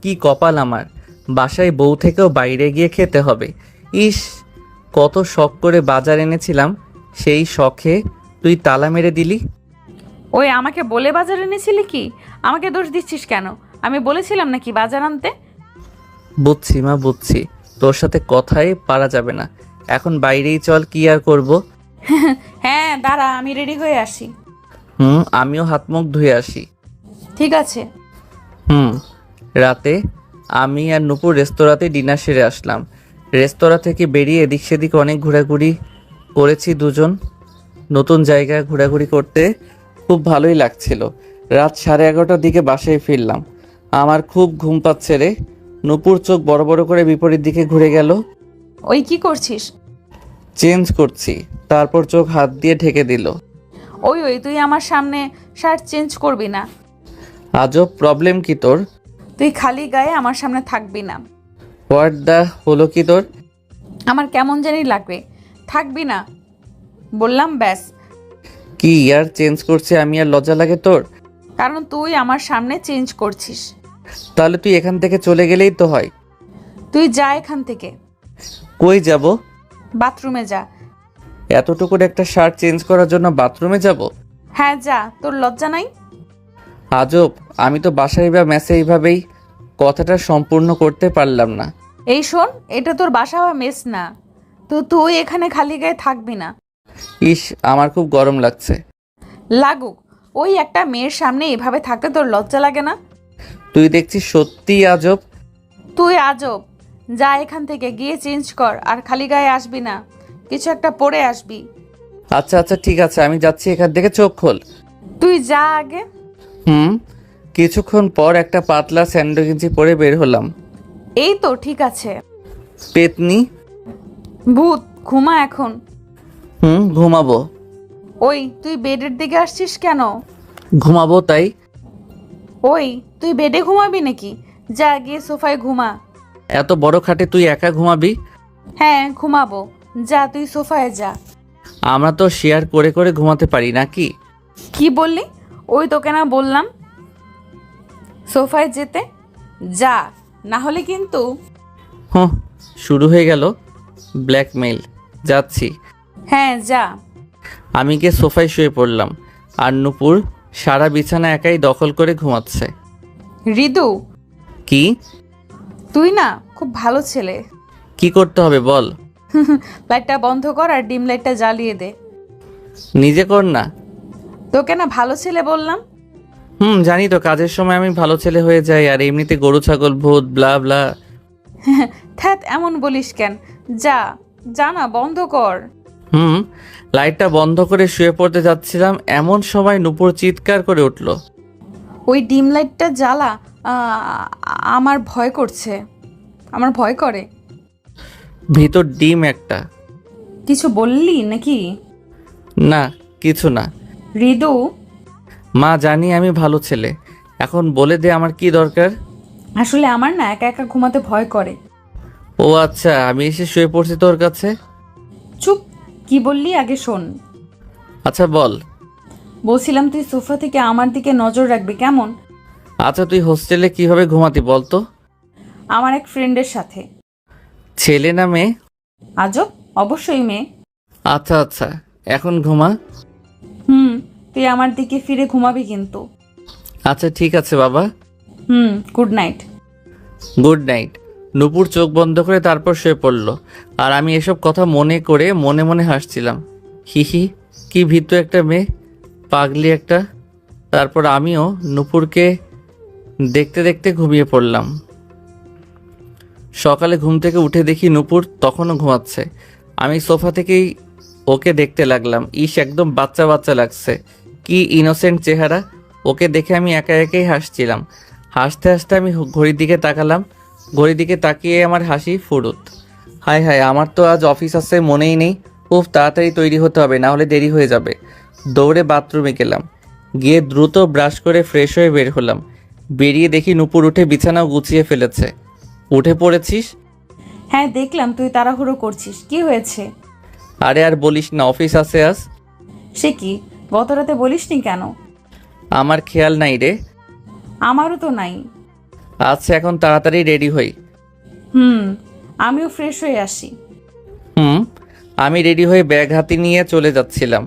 কি কপাল আমার, বাসায় বউ থেকেও বাইরে গিয়ে খেতে হবে। ইস, কত শখ করে বাজার এনেছিলাম, সেই শখে তুই তালা মেরে দিলি। ওই আমাকে বলে বাজার এনেছিলি কি? আমাকে দোষ দিচ্ছিস কেন? আমি বলেছিলাম নাকি বাজার আনতে? বুঝছি মা, বুঝছি। তোর সাথে কথাই পারা যাবে না। এখন বাইরেই চল, কি আর করব। হ্যাঁ দাঁড়া, আমি রেডি হয়ে আসি। আমিও হাত মুখ ধুয়ে আসি। ঠিক আছে। রাতে আমি আর নুপুর রেস্তোরাঁতে ডিনার সেরে আসলাম। রেস্তোরাঁ থেকে বেরিয়ে এদিক সেদিক অনেক ঘোরাঘুরি করেছি দুজন। নতুন জায়গায় ঘোরাঘুরি করতে খুব ভালোই লাগছিল। রাত 11:30টার দিকে বাসায় ফিরলাম। আমার খুব ঘুম পাচ্ছে রে। নুপুর চোখ বড় বড় করে বিপরীত দিকে ঘুরে গেল। ওই কি করছিস? চেঞ্জ করছি। তারপর চোখ হাত দিয়ে ঢেকে দিল। ওই তুই আমার সামনে শার্ট চেঞ্জ করবি না। আজব, প্রবলেম কি তোর? তুই খালি গায়ে আমার সামনে থাকবি না। হোয়াট দা হলো কি তোর? আমার কেমন জানি লাগবে, থাকবি না বললাম, ব্যাস। কি ইয়ার চেঞ্জ করছে, আমি আর লজ্জা লাগে তোর? কারণ তুই আমার সামনে চেঞ্জ করছিস। তাহলে তুই এখান থেকে চলে গেলেই তো হয়। তুই যা এখান থেকে। কই যাব? বাথরুমে যা। এতটুকুর একটা শার্ট চেঞ্জ করার জন্য বাথরুমে যাব? হ্যাঁ যা, তোর লজ্জা নাই? আজব, আমি তো বাসায় বা মেসে এইভাবেই কথাটা সম্পূর্ণ করতে পারলাম না। এই শোন, এটা তোর বাসা বা মেস না, তো তুই এখানে খালি গায়ে থাকবি না। ইস, আমার খুব গরম লাগছে। লাগুক, ওই একটা মেয়ের সামনে এভাবে থাকতে তোর লজ্জা লাগে না? তুই দেখছিস সত্যিই আজব। তুই আজব। যা এখান থেকে, গিয়ে চেঞ্জ কর, আর খালি গায়ে আসবি না, কিছু একটা পরে আসবি। আচ্ছা আচ্ছা ঠিক আছে, আমি যাচ্ছি, এখান থেকে চোখ খোল। তুই যা আগে। কিছুক্ষণ পর একটা পাতলা স্যান্ডো গেঞ্জি পরে বের হলাম। এই তো ঠিক আছে। পেতনি। ভূত, ঘুমা এখন। ঘুমাবো। ওই তুই বেডের দিকে আসছিস কেন? ঘুমাবো তাই। ওই তুই বেডে ঘুমাবি নাকি? যা গিয়ে সোফায় ঘুমা। এত বড় খাটে তুই একা ঘুমাবি? হ্যাঁ ঘুমাবো, যা তুই সোফায় যা। আমরা তো শেয়ার করে করে ঘুমাতে পারি নাকি? কি বললি? ওই তোকে না বললাম সোফায় যেতে, যা, না হলে কিন্তু। শুরু হয়ে গেল ব্ল্যাকমেইল। যাচ্ছি। হ্যাঁ যা। আমি গিয়ে সোফায় শুয়ে পড়লাম, আর নুপুর সারা বিছানা একাই দখল করে ঘুমাচ্ছে। হৃদু, কি? তুই না খুব ভালো ছেলে। কি করতে হবে বল? লাইটটা বন্ধ কর আর ডিম লাইটটা জ্বালিয়ে দে। নিজে কর না। তোকে না ভালো ছেলে বললাম। জানি তো, কাজের সময় আমি ভালো ছেলে হয়ে যাই, আর এমনিতে গরু ছাগল ভূত ব্লা ব্লা। থ্যাত, এমন বলিস কেন? যা, যা না, বন্ধ কর। লাইটটা বন্ধ করে শুয়ে পড়তে যাচ্ছিলাম, এমন সময় নুপুর চিৎকার করে উঠল। ওই ডিম লাইটটা জ্বালা। আমার ভয় করছে, আমার ভয় করে। ভিতর ডিম একটা। কিছু বললি নাকি? না, কিছু না। হৃদু, মা, জানি আমি ভালো ছেলে, এখন বলে দে আমার কি দরকার। আসলে আমার না একা একা ঘুমাতে ভয় করে। ও আচ্ছা, আমি এসে শুয়ে পড়ছি তোর কাছে। চুপ, কি বললি আগে শোন। আচ্ছা বল। বলছিলাম তুই সোফা থেকে আমার দিকে নজর রাখবি, কেমন? আচ্ছা, তুই হোস্টেলে কিভাবে ঘুমাতি বলতো? আমার এক ফ্রেন্ডের সাথে। ছেলে না মেয়ে? আজব, অবশ্যই মেয়ে। আচ্ছা আচ্ছা, এখন ঘুমা। তুই আমার দিকে ফিরে ঘুমাবি কিন্তু। আচ্ছা ঠিক আছে বাবা। Good night. Good night. Nupur চোখ বন্ধ করে তারপর শুয়ে পড়ল, আর আমি এসব কথা মনে করে মনে মনে হাসছিলাম। হিহি, কি ভীতু একটা মেয়ে, পাগলি একটা। তারপর আমিও নুপুরকে দেখতে দেখতে ঘুমিয়ে পড়লাম। সকালে ঘুম থেকে উঠে দেখি নুপুর তখনও ঘুমাচ্ছে। আমি সোফা থেকেই ওকে দেখতে লাগলাম। ইস, একদম বাচ্চা বাচ্চা লাগছে, কি ইনোসেন্ট চেহারা। ওকে দেখে আমি একা একাই হাসছিলাম। হাসতে হাসতে আমি ঘড়ির দিকে তাকালাম। ঘড়ির দিকে তাকিয়ে আমার হাসি ফুরুত। হায় হায়, আমার তো আজ অফিস আছে, মনেই নেই। খুব তাড়াতাড়ি তৈরি হতে হবে, না হলে দেরি হয়ে যাবে। দৌড়ে বাথরুমে গেলাম, গিয়ে দ্রুত ব্রাশ করে ফ্রেশ হয়ে বের হলাম। বেরিয়ে দেখি নুপুর উঠে বিছানাও গুছিয়ে ফেলেছে। উঠে পড়েছিস? হ্যাঁ দেখলাম, তুই তাড়াহুড়ো করছিস, কি হয়েছে? আরে আর বলিস না, অফিস আছে আজ। সে কি, গত রাতে বলিসনি কেন? আমার খেয়াল নাই রে। আমারও তো নাই। আচ্ছা, এখন তাড়াতাড়ি রেডি হই। আমিও ফ্রেশ হয়ে আসি। আমি রেডি হয়ে ব্যাগ হাতে নিয়ে চলে যাচ্ছিলাম।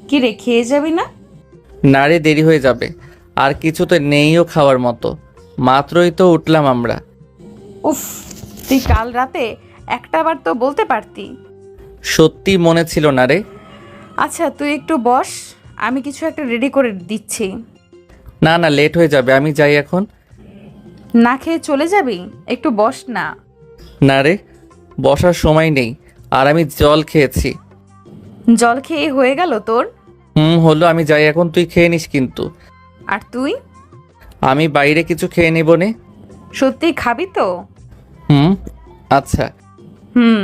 কি রে, খেয়ে যাবি না? না রে, দেরি হয়ে যাবে। আর কিছু তো নেইও খাওয়ার মতো, মাত্রই তো উঠলাম আমরা। উফ, তুই কাল রাতে একটাবার তো বলতে পারতি। সত্যি মনে ছিল না রে। আচ্ছা তুই একটু বস, আমি কিছু একটা রেডি করে দিচ্ছি। না না, লেট হয়ে যাবে, আমি যাই এখন। না খেয়ে চলে যাবি? একটু বস না। না রে, বসার সময় নেই, আর আমি জল খেয়েছি। জল খেয়ে হয়ে গেল তোর? হলো, আমি যাই এখন, তুই খেয়ে নিস কিন্তু। আর তুই? আমি বাইরে কিছু খেয়ে নেব নে। সত্যি খাবি তো? আচ্ছা। হুম।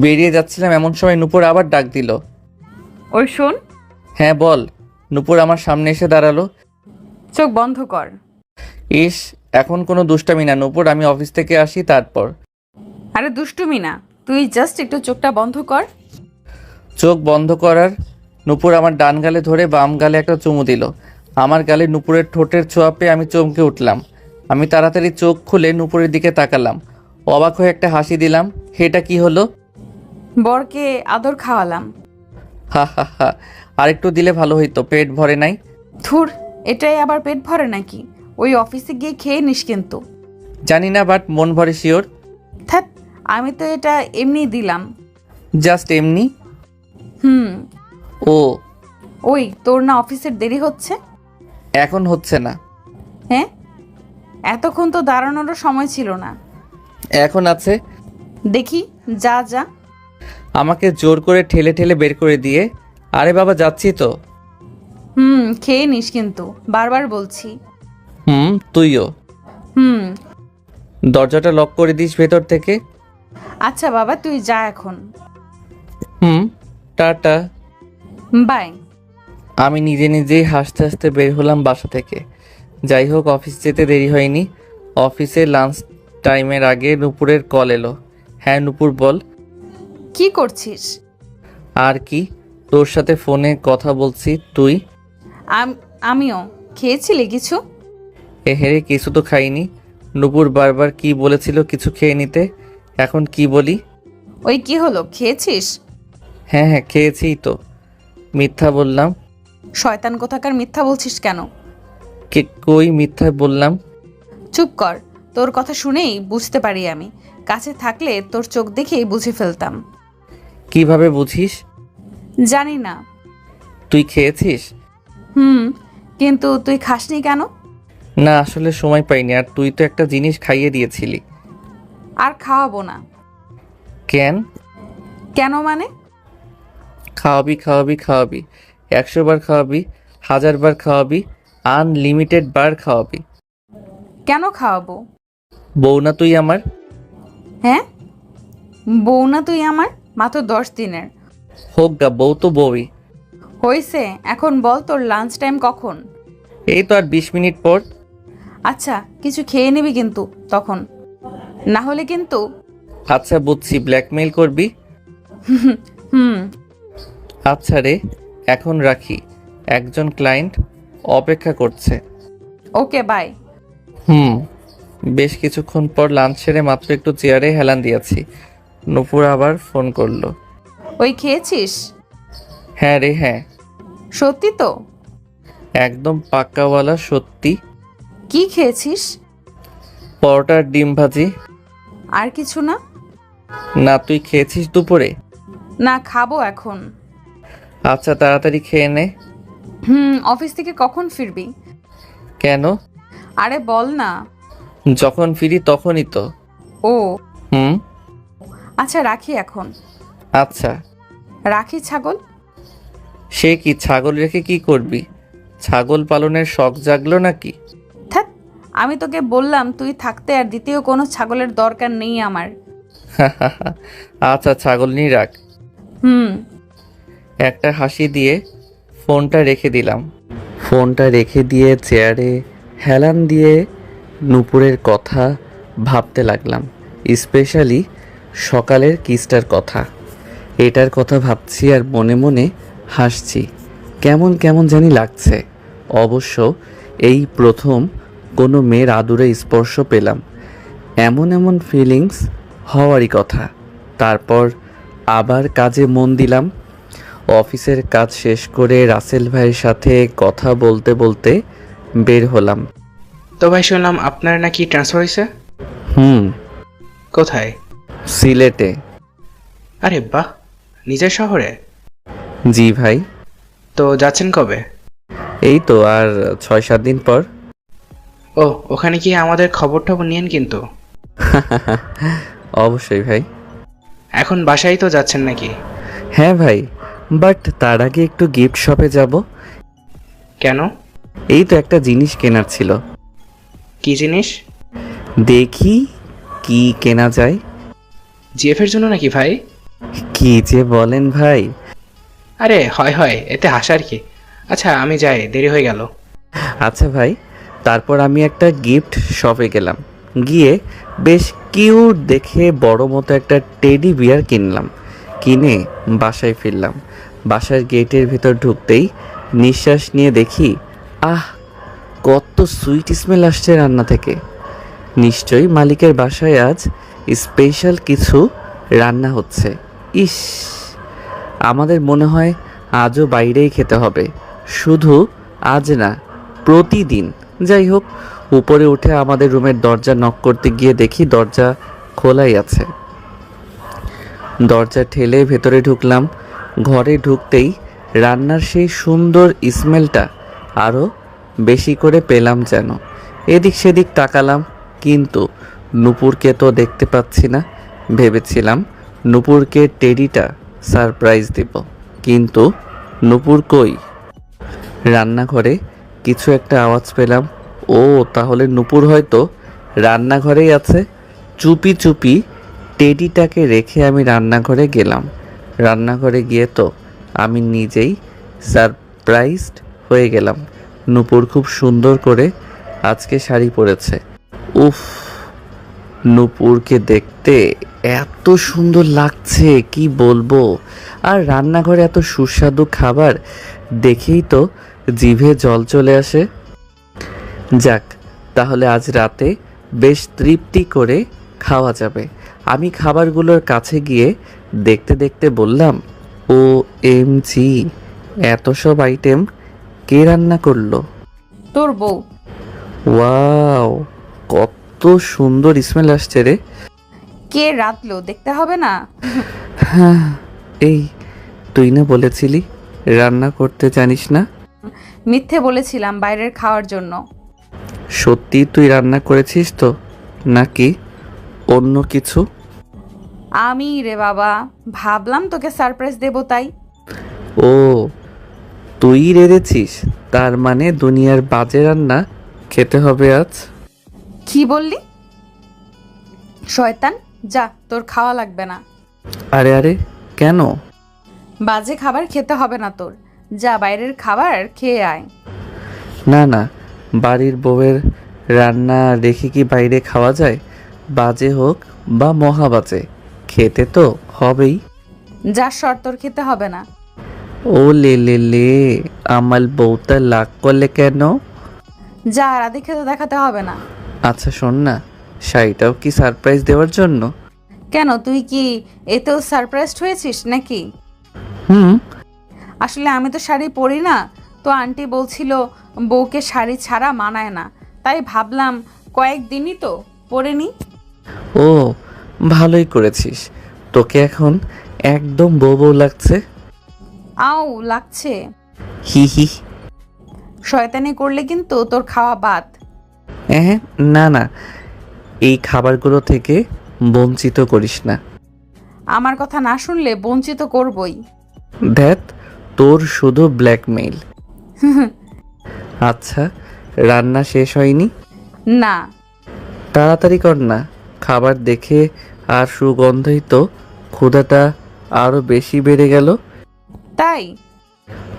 বেরিয়ে যাচ্ছিলাম এমন সময় নূপুর আবার ডাক দিল। ওই শোন। হ্যাঁ বল। নূপুর আমার সামনে এসে দাঁড়ালো। চোখ বন্ধ কর। ইস, এখন কোনো দুষ্টামি না নূপুর, আমি অফিস থেকে আসি তারপর। আরে দুষ্টুমি না, তুই জাস্ট একটু চোখটা বন্ধ কর। চোখ বন্ধ করার নূপুর আমার ডান গালে ধরে বাম গালে একটা চুমু দিল। আমার গালে নূপুরের ঠোঁটের ছোঁয়া পেয়ে আমি চমকে উঠলাম। আমি তাড়াতাড়ি চোখ খুলে নূপুরের দিকে তাকালাম, অবাক হয়ে একটা হাসি দিলাম। এটা কি হলো? বরকে আদর খাওয়ালাম। হা হা হা, আরেকটু দিলে ভালো হইতো, পেট ভরে নাই। ধুর, এটাই আবার পেট ভরে নাকি? ওই অফিসে গিয়ে খেয়ে নিস কিন্তু। জানি না, বাট মন ভরে শিওর। ধ্যাৎ, আমি তো এটা এমনি দিলাম। জাস্ট এমনি? ও, ওই তোর না অফিসের দেরি হচ্ছে? এখন হচ্ছে না। হ্যাঁ, এতক্ষণ তো দাঁড়ানোরও সময় ছিল না। এখন আছে। দেখি, যা যা। আমাকে জোর করে ঠেলে ঠেলে বের করে দিয়ে, আরে বাবা যাচ্ছি তো। খেয়ে নিস কিন্তু, বারবার বলছি। তুইও। হুম। দরজাটা লক করে দিস ভেতর থেকে। আচ্ছা বাবা, তুই যা এখন। টাটা। বাই। আমি নিজে নিজেই হাসতে হাসতে বের হলাম বাসা থেকে। যাই হোক, অফিস যেতে দেরি হয়নি। অফিসে লাঞ্চ টাইমের আগে নূপুরের কল এলো। হ্যাঁ নূপুর বল। কি করছিস? আর কি, তোর সাথে ফোনে কথা বলছি। তুই? আমিও। খেয়েছিলি কিছু? হেরে কিছু তো খাইনি। নূপুর বারবার কি বলেছিল কিছু খেয়ে নিতে, এখন কি বলি? ওই কি হলো, খেয়েছিস? হ্যাঁ হ্যাঁ, খেয়েছিই তো। মিথ্যা বললাম? শয়তান কোথাকার, মিথ্যা বলছিস কেন? কই মিথ্যা বললাম? চুপ কর, তোর কথা শুনেই বুঝতে পারি আমি। কাছে থাকলে তোর চোখ দেখেই বুঝে ফেলতাম। কিভাবে বুঝিস? জানি না। তুই খেয়েছিস? কিন্তু তুই খাসনি কেন? না, আসলে সময় পাইনি, আর তুই তো একটা জিনিস খাইয়ে দিয়েছিলি। আর খাওয়াবো না। কেন? কেন মানে? খাওয়াবি খাওয়াবি খাওয়াবি, 100 বার খাওয়াবি, 1000 বার খাওয়াবি, আনলিমিটেড বার খাওয়াবি। কেন খাওয়াবো? বউ না তুই আমার? হ্যাঁ, বউ না তুই আমার? মাত্র 10 দিনের। হোক গা, বউ তো বউই। হয়েছে, এখন বল তোর লাঞ্চ টাইম কখন? এই তো আর 20 মিনিট পর। আচ্ছা, কিছু খেয়ে নিবি কিন্তু তখন, না হলে কিন্তু। আচ্ছা বুঝছি, ব্ল্যাকমেইল করবি। হুম। আচ্ছা রে, এখন রাখি, একজন ক্লায়েন্ট অপেক্ষা করছে। ওকে, বাই। বেশ কিছুক্ষণ পর লাঞ্চ সেরে মাত্র একটু চেয়ারে হেলান দিয়েছি, নূপুর আবার ফোন করলো। ওই খেয়েছিস? হ্যাঁ রে হ্যাঁ। সত্যি তো? একদম পাক্কাওয়ালা সত্যি। কি খেয়েছিস? পরোটার ডিম ভাজি। আর কিছু না? না, তুই খেয়েছিস দুপুরে? না, খাবো এখন। আচ্ছা তাড়াতাড়ি খেয়ে নে। অফিস থেকে কখন ফিরবি? কেন? আরে বল না। যখন ফিরি তখনই তো। ও। হুম। আচ্ছা রাখি এখন। আচ্ছা। রাখি ছাগল। সে কি, ছাগল রেখে কি করবি? ছাগল পালনের শখ জাগলো নাকি? ধ্যাৎ, আমি তোকে বললাম তুই থাকতে আর দ্বিতীয় কোনো ছাগলের দরকার নেই আমার। আচ্ছা, ছাগল নিয়ে রাখ। একটা হাসি দিয়ে ফোনটা রেখে দিলাম। ফোনটা রেখে দিয়ে চেয়ারে হেলান দিয়ে নূপুরের কথা ভাবতে লাগলাম, স্পেশালি সকালের কিসটার কথা। এটার কথা ভাবছি আর মনে মনে হাসছি। কেমন কেমন জানি লাগছে। অবশ্য এই প্রথম কোনো মেয়ের আদুরে স্পর্শ পেলাম। এমন এমন ফিলিংস হওয়ারই কথা। তারপর আবার কাজে মন দিলাম। অফিসের কাজ শেষ করে রাসেল ভাইয়ের সাথে কথা বলতে বলতে বের হলাম। তো ভাই শুনলাম আপনার নাকি ট্রান্সফার হয়েছে। হুম, কোথায়? সিলেটে। আরে বাহ, নিজের শহরে? জি ভাই। তো যাচ্ছেন কবে? এই তো আর 6-7 দিন পর। ও, ওখানে গিয়ে আমাদের খবর টবর নিয়েন কিন্তু। অবশ্যই ভাই। এখন বাসায় তো যাচ্ছেন নাকি? হ্যাঁ ভাই, বাট তার আগে একটু গিফট শপে যাব। কেন? এই তো একটা জিনিস কেনার ছিল। কি জিনিস? দেখি কি কেনা যায়। জিএফ এর জন্য নাকি ভাই? কি যে বলেন ভাই। আরে হয় হয়, এতে হাসার কি। আচ্ছা আমি যাই, দেরি হয়ে গেল। আচ্ছা ভাই, তারপর আমি একটা গিফট শপে গেলাম। গিয়ে বেশ কিউট দেখে বড় মতো একটা টেডি বিয়ার কিনলাম। কিনে বাসায় ফিরলাম। বাসার গেটের ভেতর ঢুকতেই নিঃশ্বাস নিয়ে দেখি, আহ, কত সুইট স্মেল আসছে রান্না থেকে। নিশ্চয়ই মালিকের বাসায় আজ স্পেশাল কিছু রান্না হচ্ছে। ইস, আমাদের মনে হয় আজও বাইরেই খেতে হবে। শুধু আজ না, প্রতিদিন। যাই হোক, উপরে উঠে আমাদের রুমের দরজা নক করতে গিয়ে দেখি দরজা খোলাই আছে। দরজা ঠেলে ভেতরে ঢুকলাম। ঘরে ঢুকতেই রান্নার সেই সুন্দর স্মেলটা আরও বেশি করে পেলাম যেন। এদিক সেদিক তাকালাম, কিন্তু নূপুরকে তো দেখতে পাচ্ছি না। ভেবেছিলাম নূপুরকে টেডিটা সারপ্রাইজ দিব, কিন্তু নূপুর কই? রান্নাঘরে কিছু একটা আওয়াজ পেলাম। ও, তাহলে নূপুর হয়তো রান্নাঘরেই আছে। চুপি চুপি টেডিটাকে রেখে আমি রান্নাঘরে গেলাম। রান্নাঘরে গিয়ে তো আমি নিজেই সারপ্রাইজড হয়ে গেলাম। নূপুর খুব সুন্দর করে আজকে শাড়ি পরেছে। উফ, নূপুরকে দেখতে এত সুন্দর লাগছে কি বলবো। আর রান্নাঘরে এত সুস্বাদু খাবার দেখেই তো জিভে জল চলে আসে। যাক, তাহলে আজ রাতে বেশ তৃপ্তি করে খাওয়া যাবে। আমি খাবারগুলোর কাছে গিয়ে দেখতে দেখতে বললাম, ও এম জি, এত সব আইটেম কে রান্না করলো? তোর বউ। ওয়াও, কত সুন্দর স্মেল আসছে রে। কে রাঁধলো দেখতে হবে না? হ্যাঁ, এই তুই না বলেছিলি রান্না করতে জানিস না? মিথ্যে বলেছিলাম বাইরের খাওয়ার জন্য। সত্যি তুই রান্না করেছিস তো, নাকি অন্য কিছু? আমি রে বাবা, ভাবলাম তোকে সারপ্রাইজ দেবো তাই। ও, তুই রেঁধেছিস? তার মানে দুনিয়ার বাজে রান্না খেতে হবে আজ। কি বললি? শয়তান, যা, তোর খাওয়া লাগবে না। আরে আরে, কেন? বাজে খাবার খেতে হবে না তোর। যা, বাইরের খাবার খেয়ে আয়। না না, বাড়ির বউয়ের রান্না রেখে কি বাইরে খাওয়া যায়? বাজে হোক বা মহা বাজে, খেতে তো হবেই। যা, সর, তোর খেতে হবে না। ও লে লে লে, আমার বউটা লাগ করলে কেন? যা, রাধে খেতে দেখাতে হবে না। আচ্ছা শোন না, শাড়িটাও কি সারপ্রাইজ দেওয়ার জন্য? কেন, তুই কি এতেও সারপ্রাইজড হয়েছিস নাকি? হুম। আসলে আমি তো শাড়ি পরি না, তো আন্টি বলছিল বউকে শাড়ি ছাড়া মানায় না, তাই ভাবলাম কয়েকদিনই তো পরে নি। ও, ভালোই করেছিস। তোকে এখন একদম বউ বউ লাগছে। আও লাগছে। হি হি। শয়তানি করলে কিন্তু তোর খাওয়া বাদ। হ্যাঁ, না না, এই খাবারগুলো থেকে বঞ্চিত করিস না। আমার কথা না শুনলে বঞ্চিত করবই। ধ্যাত, তোর শুধু ব্ল্যাকমেইল। আচ্ছা, রান্না শেষ হয়নি? না। তাড়াতাড়ি কর না, খাবার দেখে আর সুগন্ধই তো ক্ষুধাটা আরো বেশি বেড়ে গেল। তাই?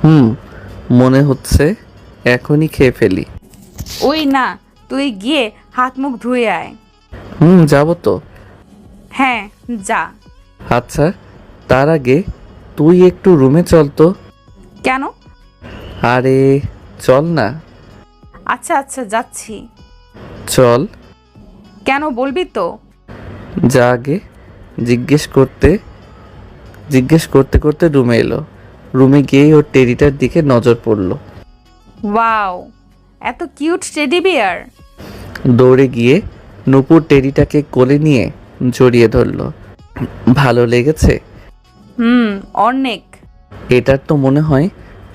হুম, মনে হচ্ছে এখনই খেয়ে ফেলি। ওই না, তুই গিয়ে হাত মুখ ধুয়ে আয়। হুম, যাবো তো। হ্যাঁ, যা। আচ্ছা, তার আগে তুই একটু রুমে চল তো। কেন? আরে চল না। আচ্ছা আচ্ছা, যাচ্ছি। চল। কেন বলবি তো? যা, আগে জিজ্ঞেস করতে জিজ্ঞেস করতে করতে রুমে এলো। রুমে গিয়েই ওর টেডিটার দিকে নজর পড়ল। ওয়াও, এত কিউট টেডি বিয়ার। দৌড়ে গিয়ে নূপুর টেডিটাকে কোলে নিয়ে জড়িয়ে ধরল। ভালো লেগেছে? অনেক। এটার তো মনে হয়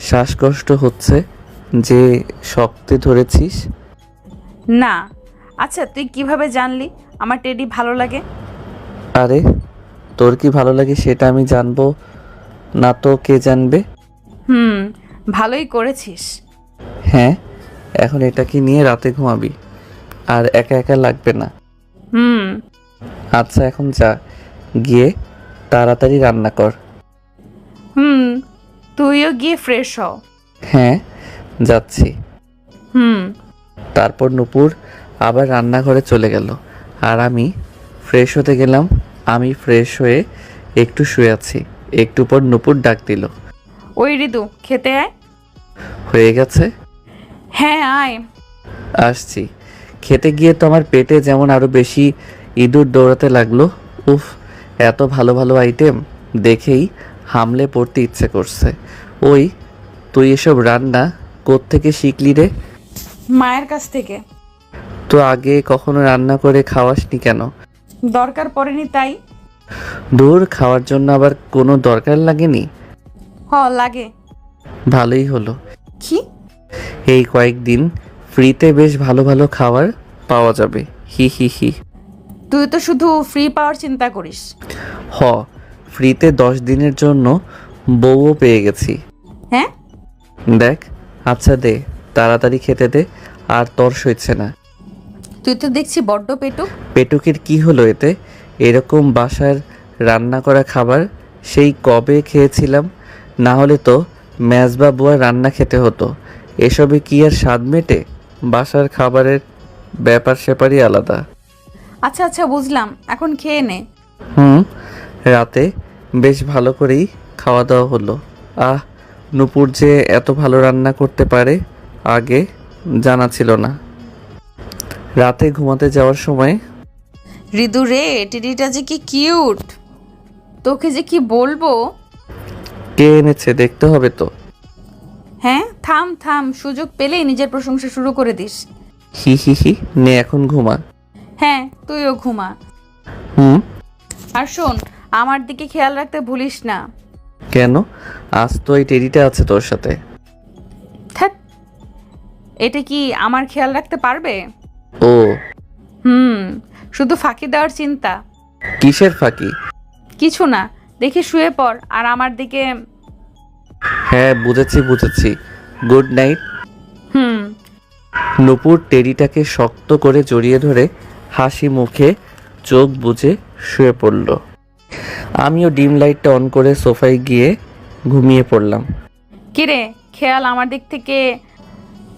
শ্বাসকষ্ট হচ্ছে যে শক্তে ধরেছিস। না, আচ্ছা তুই কিভাবে জানলি আমার টেডি ভালো লাগে? আরে তোর কি ভালো লাগে সেটা আমি জানবো না তো কে জানবে? ভালোই করেছিস। হ্যাঁ, এখন এটাকে নিয়ে রাতে ঘুমাবি, আর একা একা লাগবে না। আচ্ছা এখন যা, গিয়ে তাড়াতাড়ি রান্না কর। তুইও গিয়ে ফ্রেশ হ। হ্যাঁ যাচ্ছি। হুম। তারপর নূপুর আবার রান্নাঘরে চলে গেল, আর আমি ফ্রেশ হতে গেলাম। আমি ফ্রেশ হয়ে একটু শুয়ে আছি। একটু পর নূপুর ডাক দিল। ওই ঋতু, খেতে আয়। হয়ে গেছে? হ্যাঁ আয়। আসছি। খেতে গিয়ে তো আমার পেটে যেমন আরো বেশি ইঁদুর দৌড়াতে লাগলো। উফ, এত ভালো ভালো আইটেম দেখেই হামলে পড়তে ইচ্ছে করছে। ওই তুই এসব রান্না কোত্থেকে শিখলি রে? মায়ের কাছ থেকে। তো আগে কখনো রান্না করে খাওয়াসনি কেন? দরকার পড়েনি তাই। দূর, খাওয়ার জন্য আবার কোনো দরকার লাগেনি? লাগে। ভালোই হলো। কি? এই কয়েকদিন ফ্রিতে বেশ ভালো ভালো খাবার পাওয়া যাবে। হি হি হি। তুই তো শুধু ফ্রি পাওয়ার চিন্তা করিস। হ, ফ্রিতে 10 দিনের জন্য বউও পেয়ে গেছি। হ্যাঁ? দেখ, আচ্ছা দে, তাড়াতাড়ি খেতে দে, আর তর সইছে না। তুই তো দেখছি বড্ড পেটুক। পেটুকের কি হলো এতে? এরকম বাসার রান্না করা খাবার সেই কবে খেয়েছিলাম। না হলে তো মেজবা বুয়ার রান্না খেতে হতো। এসবে কি আর স্বাদ মেটে? বাসার খাবারের ব্যাপার স্যাপারই আলাদা। আচ্ছা আচ্ছা বুঝলাম, এখন খেয়ে নে। রাতে বেশ ভালো করেই খাওয়া দাওয়া হলো। নূপুর যে এত ভালো রান্না করতে পারে আগে জানা ছিল না। রাতে ঘুমাতে যাওয়ার সময় ঋতু রে, টেডিটা যে কি কিউট, তোকে যে কি বলবো। কে এনেছে দেখতে হবে তো। হ্যাঁ, থাম থাম, সুযোগ পেলেই নিজের প্রশংসা শুরু করে দিস। হি হি হি, নে এখন ঘুমা। হ্যাঁ, তুইও ঘুমা। হুম। আর শোন, আমার দিকে খেয়াল রাখতে ভুলিস না। কেন? আজ তো এই টেডিটা আছে তোর সাথে। ধ্যাৎ, এটা কি আমার খেয়াল রাখতে পারবে? ও শুধু ফাঁকি দেওয়ার চিন্তা। কিসের ফাঁকি? কিছু না, দেখি শুয়ে পড় আর আমার দিকে। হ্যাঁ বুঝেছি বুঝেছি, গুড নাইট। হুম। নূপুর টেডিটাকে শক্ত করে জড়িয়ে ধরে হাসি মুখে চোখ বুজে শুয়ে পড়ল। আমিও ডিম লাইটটা অন করে সোফায় গিয়ে ঘুমিয়ে পড়লাম। কিরে, খেয়াল আমার দিক থেকে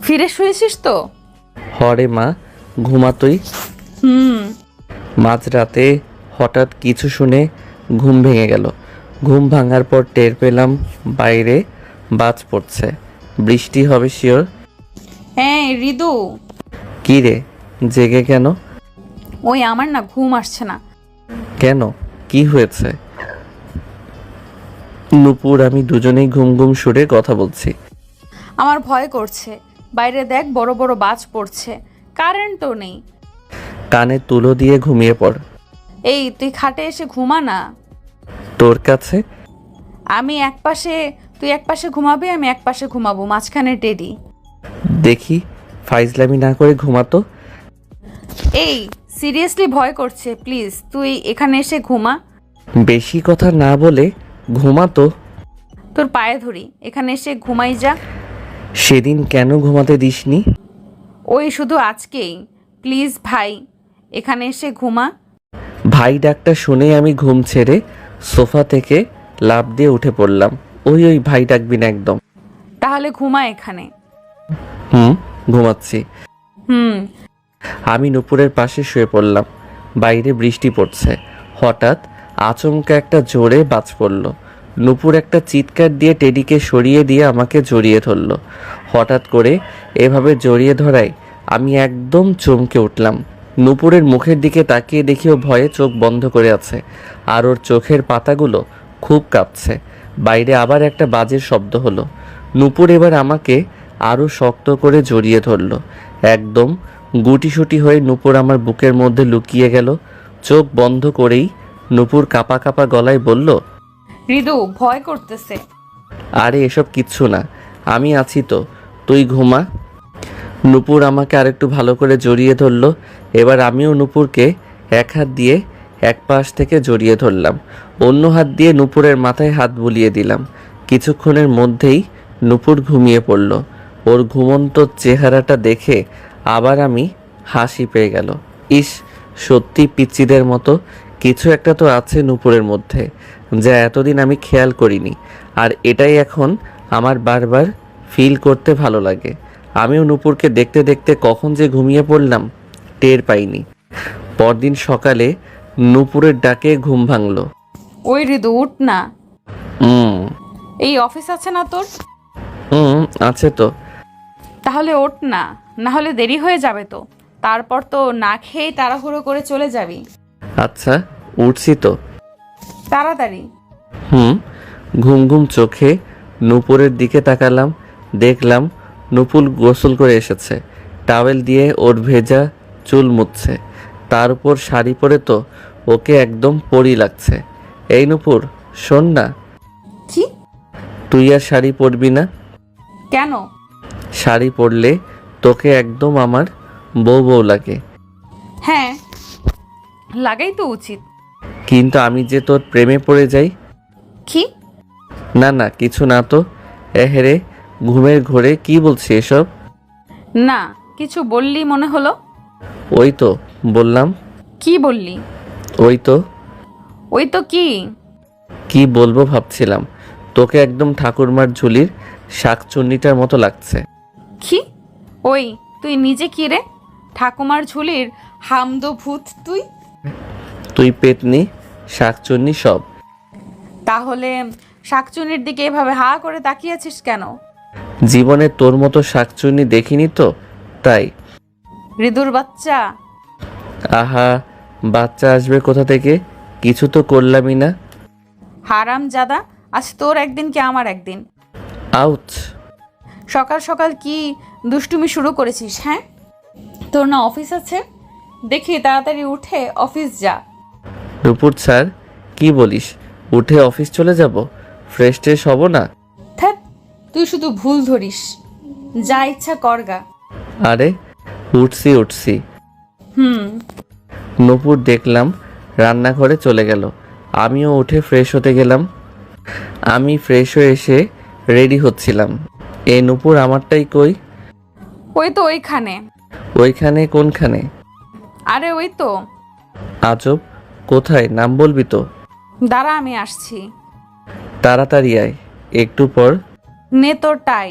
ফিরে শুয়েছিস তো? হরে মা, ঘুমাতই। হুম। মাঝরাতে হঠাৎ কিছু শুনে ঘুম ভেঙে গেল। ঘুম ভাঙার পর টের পেলাম বাইরে বাজ পড়ছে, বৃষ্টি হবে শিওর। হ্যাঁ ঋতু। কি রে, জেগে কেন? ওই আমার না ঘুম আসছে না। কেন, কি হয়েছে? নূপুর আমি দুজনেই ঘুম ঘুম সুরে কথা বলছি। আমার ভয় করছে, বাইরে দেখ বড় বড় বাজ পড়ছে, কারেন্টও নেই। কানে তুলো দিয়ে ঘুমিয়ে পড়। এই তুই খাটে এসে ঘুমা না। তোর কাছে? তুই এক পাশে ঘুমাবি, আমি এক পাশে ঘুমাবো, মাঝখানে টেডি। দেখি ফাইজলামি না করে ঘুমাতো। এই সিরিয়াসলি ভয় করছে, প্লিজ তুই এখানে এসে ঘুমা। বেশি কথা না বলে ঘুমাতো। তোর পায়ে ধরি, এখানে এসে ঘুমাই যা। সেদিন কেন ঘুমাতে দিসনি? ওই শুধু আজকেই, প্লিজ ভাই, এখানে এসে ঘুমা। ভাই ডাকটা শুনে আমি ঘুম ছেড়ে সোফা থেকে লাফ দিয়ে উঠে পড়লাম। ওই ভাই ডাকবি না একদম। তাহলে ঘুমা এখানে। ঘুমাচ্ছি। আমি নূপুরের পাশে শুয়ে পড়লাম। বাইরে বৃষ্টি পড়ছে। হঠাৎ আচমকা একটা জোরে বাজ পড়ল। নূপুর একটা চিৎকার দিয়ে টেডিকে সরিয়ে দিয়ে আমাকে জড়িয়ে ধরল। হঠাৎ করে এভাবে জড়িয়ে ধরায় আমি একদম চমকে উঠলাম। নূপুরের মুখের দিকে তাকিয়ে দেখি ও ভয়ে চোখ বন্ধ করে আছে, আর ওর চোখের পাতাগুলো খুব কাঁপছে। বাইরে আবার একটা বাজের শব্দ হলো। নূপুর এবার আমাকে আরও শক্ত করে জড়িয়ে ধরলো। একদম গুটিসুটি হয়ে নূপুর আমার বুকের মধ্যে লুকিয়ে গেল। চোখ বন্ধ করেই নূপুর কাঁপা কাঁপা গলায় বলল, হৃদু ভয় করতেছে। আরে এসব কিচ্ছু না, আমি আছি তো, তুই ঘুমা। নূপুর আমাকে আরেকটু ভালো করে জড়িয়ে ধরলো। এবার আমিও নূপুরকে এক হাত দিয়ে এক পাশ থেকে জড়িয়ে ধরলাম, অন্য হাত দিয়ে নূপুরের মাথায় হাত বুলিয়ে দিলাম। কিছুক্ষণের মধ্যেই নূপুর ঘুমিয়ে পড়ল। ওর ঘুমন্ত চেহারাটা দেখে আবার আমি হাসি পেয়ে গেল। ইস, সত্যি পিচ্চিদের মতো কিছু একটা তো আছে নূপুরের মধ্যে, যা এতদিন আমি খেয়াল করিনি। আর এটাই এখন আমার বারবার ফিল করতে ভালো লাগে। আমিও নূপুরকে দেখতে দেখতে কখন যে ঘুমিয়ে পড়লাম টের পাইনি। পরদিন সকালে নূপুরের ডাকে ঘুম ভাঙল। ওই হৃদু উঠ না, হুম এই অফিস আছে না তোর? হুম আছে তো। তাহলে ওঠ না, না হলে দেরি হয়ে যাবে তো। তারপর তো না খেয়েই তাড়াহুড়ো করে চলে যাবি। আচ্ছা, উঠছি তো। তাড়াতাড়ি। ঘুম ঘুম চোখে নূপুরের দিকে তাকালাম। দেখলাম নূপুর গোসল করে এসেছে, টাওয়েল দিয়ে ওর ভেজা চুল মুছছে। তার উপর শাড়ি পরে তো ওকে একদম পরি লাগছে। এই নূপুর, শোন না, কি? তুই আর শাড়ি পরবি না? কেন? শাড়ি পরলে তোকে একদম আমার বউ বউ লাগে। হ্যাঁ, লাগাই তো উচিত। কিন্তু আমি যে তোর প্রেমে পড়ে যাই। কি? না না, কিছু না তো। এহেরে, ঘুমের ঘোরে কি বলছি এসব? না, কিছু বললি মনে হলো। ওই তো বললাম। কি বললি? ওই তো। ওই তো কি? কি বলবো ভাবছিলাম, তোকে একদম ঠাকুরমার ঝুলির শাকচুন্নিটার মতো লাগছে। কি? ওই তুই নিজে কি রে? ঠাকুমার ঝুলির হামদো ভূত তুই? তুই পেতনি, শাকচুন্নি সব। তাহলে শাকচুনির দিকে এভাবে হা করে তাকিয়েছিস কেন? জীবনে তোর মতো শাকচুন্নি দেখিনি তো, তাই। হৃদুর বাচ্চা। আহা, বাচ্চা আসবে কোথা থেকে? কিছু তো করলামই না। হারাম জাদা, আজ তোর একদিন কি আমার একদিন। আউচ! সকাল সকাল কি দুষ্টুমি শুরু করেছিস? হ্যাঁ, তোর না অফিস আছে? দেখি তাড়াতাড়ি উঠে অফিস যা। দুপুর স্যার, কি বলিস? উঠে অফিস চলে যাব? ফ্রেশ ট্রেশ হব না? ধ্যাৎ, তুই শুধু ভুল ধরিস। যা ইচ্ছা করগা। আরে উঠছি উঠছি। হুম। নূপুর দেখলাম রান্নাঘরে চলে গেল। আমিও উঠে ফ্রেশ হতে গেলাম। আমি ফ্রেশ হয়ে এসে রেডি হচ্ছিলাম। এই নূপুর আমারটাই কই? ওই তো ওইখানে। ওইখানে কোনখানে? আরে ওই তো। আজব, কোথায়? নাম বলবি তো? দাঁড়া, আমি আসছি। তাড়াতাড়ি আয়। একটু পর। নে তোর টাই।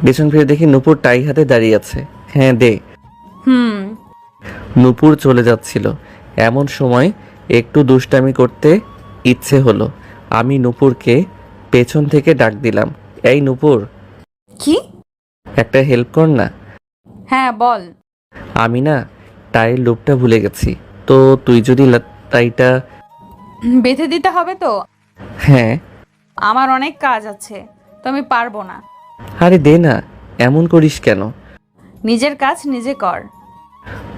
পেছন ফিরে দেখি নূপুর টাই হাতে দাঁড়িয়ে আছে। হ্যাঁ দে। হুম। নূপুর চলে যাচ্ছিল। এমন সময় একটু দুষ্টামি করতে ইচ্ছে হলো। আমি নূপুরকে পেছন থেকে ডাক দিলাম, এই নূপুর, কি? একটা হেল্প কর না। হ্যাঁ বল। আমি না টাইয়ের লুপটা ভুলে গেছি, তো তুই যদি টাইটা। বেঁধে দিতে হবে তো? হ্যাঁ। আমার অনেক কাজ আছে, তো আমি পারবো না। আরে দে না, এমন করিস কেন? নিজের কাজ নিজে কর।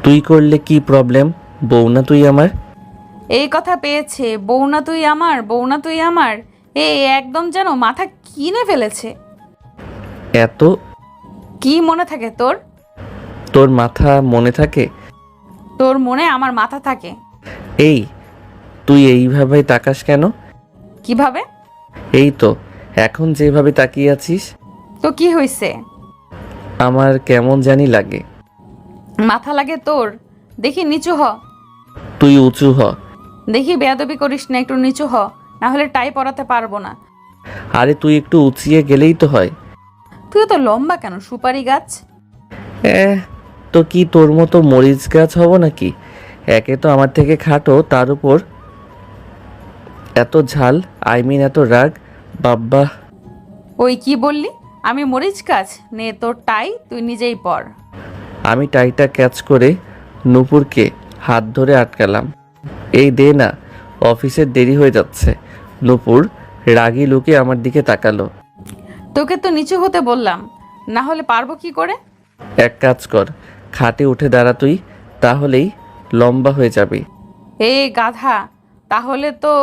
তুই করলে কি প্রবলেম? বউ না তুই আমার? এই কথা পেয়েছে, বউ না তুই আমার, বউ না তুই আমার, এই একদম যেন মাথা কিনে ফেলেছে। এত কি মনে থাকে তোর? তোর মাথা মনে থাকে? তোর মনে আমার মাথা থাকে। এই, তুই এইভাবে তাকাস কেন? কিভাবে? এই তো, এখন যেভাবে তাকিয়ে আছিস। তো কি হয়েছে? আমার কেমন জানি লাগে। মাথা লাগে তোর? দেখি নিচু হ। তুই উঁচু হ। দেখি বেয়াদবি করিস না, একটু নিচু হ, না হলে টাই পরাতে পারবো না। আরে তুই একটু উঁচিয়ে গেলেই তো হয়। তুই তো লম্বা কেন, সুপারি গাছ। তো কি তোর মতো মরিচ গাছ হব নাকি? একে তো আমার থেকে খাটো, তার উপর এত ঝাল, এত রাগ। বাব্বা! ওই কি বললি? আমি মরিচ গাছ? নে তোর টাই, তুই নিজেই পর। আমি টাইটা ক্যাচ করে নূপুরকে হাত ধরে আটকালাম। এই দে না, অফিসের দেরি হয়ে যাচ্ছে। নূপুর রাগী লুকে আমার দিকে তাকালো। তোকে তো নিচু হতে বললাম, না হলে পারবো কি করে? এক কাজ কর, খাটে উঠে দাঁড়া তুই, তাহলেই লম্বা হয়ে যাবে। এ গাধা, তাহলে তো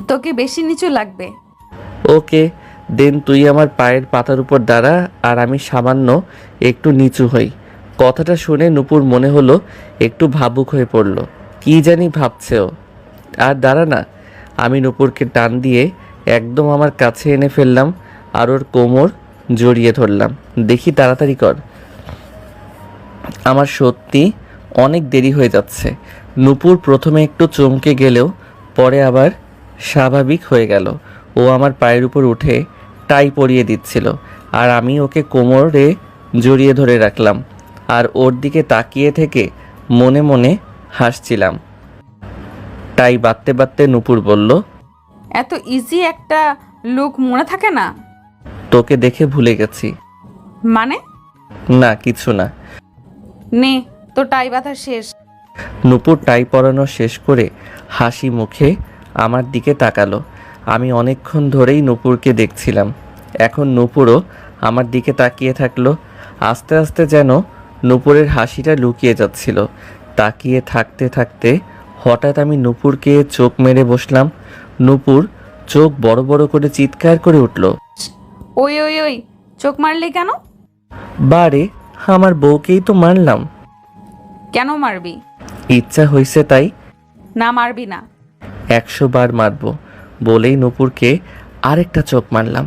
তোকে বেশি নিচু লাগবে। ওকে দেন, তুই আমার পায়ের পাতার উপর দাঁড়া আর আমি সামান্য একটু নিচু হই। কথাটা শুনে নূপুর মনে হলো একটু ভাবুক হয়ে পড়ল। কি জানি ভাবছে ও। আর দাঁড়া না, আমি নূপুরকে টান দিয়ে একদম আমার কাছে এনে ফেললাম আর ওর কোমর জড়িয়ে ধরলাম। দেখি তাড়াতাড়ি কর, আমার সত্যি অনেক দেরি হয়ে যাচ্ছে। নূপুর প্রথমে একটু চমকে গেলেও পরে আবার স্বাভাবিক হয়ে গেল। ও আমার পায়ের উপর উঠে টাই পরিয়ে দিচ্ছিল আর আমি ওকে কোমরে জড়িয়ে ধরে রাখলাম আর ওর দিকে তাকিয়ে থেকে মনে মনে হাসছিলাম। টাই বাঁধতে বাঁধতে নূপুর বলল, এত ইজি একটা লুক মনে থাকে না? তোকে দেখে ভুলে গেছি। মানে? না কিছু না। নে, তো টাই বাঁধা শেষ। নূপুর টাই পরানো শেষ করে হাসি মুখে আমার দিকে তাকালো। আমি অনেকক্ষণ ধরেই নূপুরকে দেখছিলাম। এখন নূপুরও আমার দিকে তাকিয়ে থাকলো। আস্তে আস্তে যেন নূপুরের হাসিটা লুকিয়ে যাচ্ছিল। তাকিয়ে থাকতে থাকতে হঠাৎ আমি নূপুরকে চোখ মেরে বসলাম। নূপুর চোখ বড় বড় করে চিৎকার করে উঠল, ওই ওই ওই, চোখ মারলি কেন? বারে, আমার বউকেই তো মারলাম। কেন মারবি? ইচ্ছা হয়েছে তাই। না, মারবি না। 100 বার মারবো বলেই নূপুরকে আরেকটা চোখ মারলাম।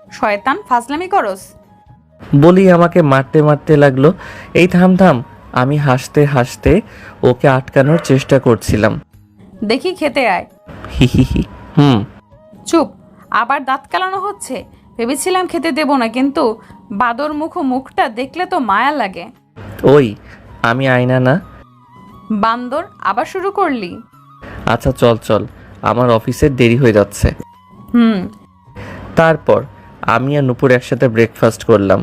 শয়তান, ফাজলামি করস? বলি আমাকে মারতে মারতে লাগলো। এই থাম থাম, আমি হাসতে হাসতে ওকে আটকানোর চেষ্টা করছিলাম। দেখি খেতে আয়। হি হি হি। চুপ, আবার দাঁত কালানো হচ্ছে। ভেবেছিলাম খেতে দেব না, কিন্তু বাদর মুখটা দেখলে তো মায়া লাগে। ওই আমি আয়না না। বান্দর, আবার শুরু করলি? আচ্ছা চল চল, আমার অফিসের দেরি হয়ে যাচ্ছে। হুম। তারপর আমি আর নূপুর একসাথে ব্রেকফাস্ট করলাম।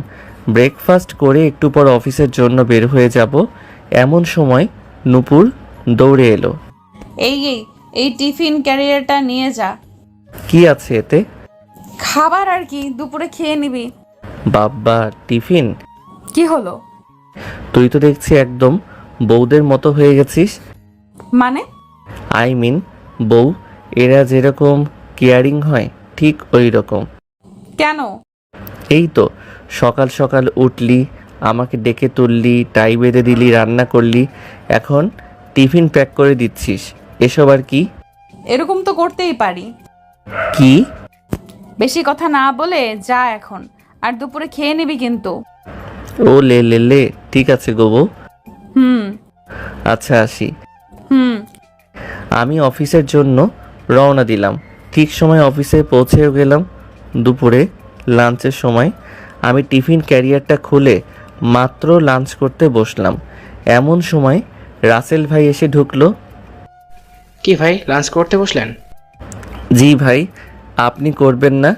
ব্রেকফাস্ট করে একটু পর অফিসের জন্য বের হয়ে যাব, এমন সময় নূপুর দৌড়ে এলো। এই এই এই টিফিন ক্যারিয়ারটা নিয়ে যা। কি আছে এতে? খাবার আর কি, দুপুরে খেয়ে নিবি। বাব্বা, টিফিন? কি হলো? তুই তো দেখছি একদম বউদের মতো হয়ে গেছিস। মানে? আই মিন বউ এরা যেরকম কেয়ারিং হয় ঠিক ওই রকম। কেন? এই তো সকাল সকাল উঠলি, আমাকে ডেকে তুললি, টাই বেঁধে দিলি, রান্না করলি, এখন টিফিন প্যাক করে দিচ্ছিস। এসব আর কি? এরকম তো করতেই পারি। কি? বেশি কথা না বলে যা এখন, আর দুপুরে খেয়ে নিবি কিন্তু। ও লে লে লে, ঠিক আছে গো বউ। হুম আচ্ছা আসি। হুম। আমি অফিসের জন্য রওনা দিলাম। ঠিক সময় অফিসে পৌঁছেও গেলাম। দুপুরে লাঞ্চের সময় আমি টিফিন ক্যারিয়ারটা খুলে মাত্র লাঞ্চ করতে বসলাম, এমন সময় রাসেল ভাই এসে ঢুকলো। কি ভাই, লাঞ্চ করতে বসলেন? জি ভাই, আপনি করবেন না?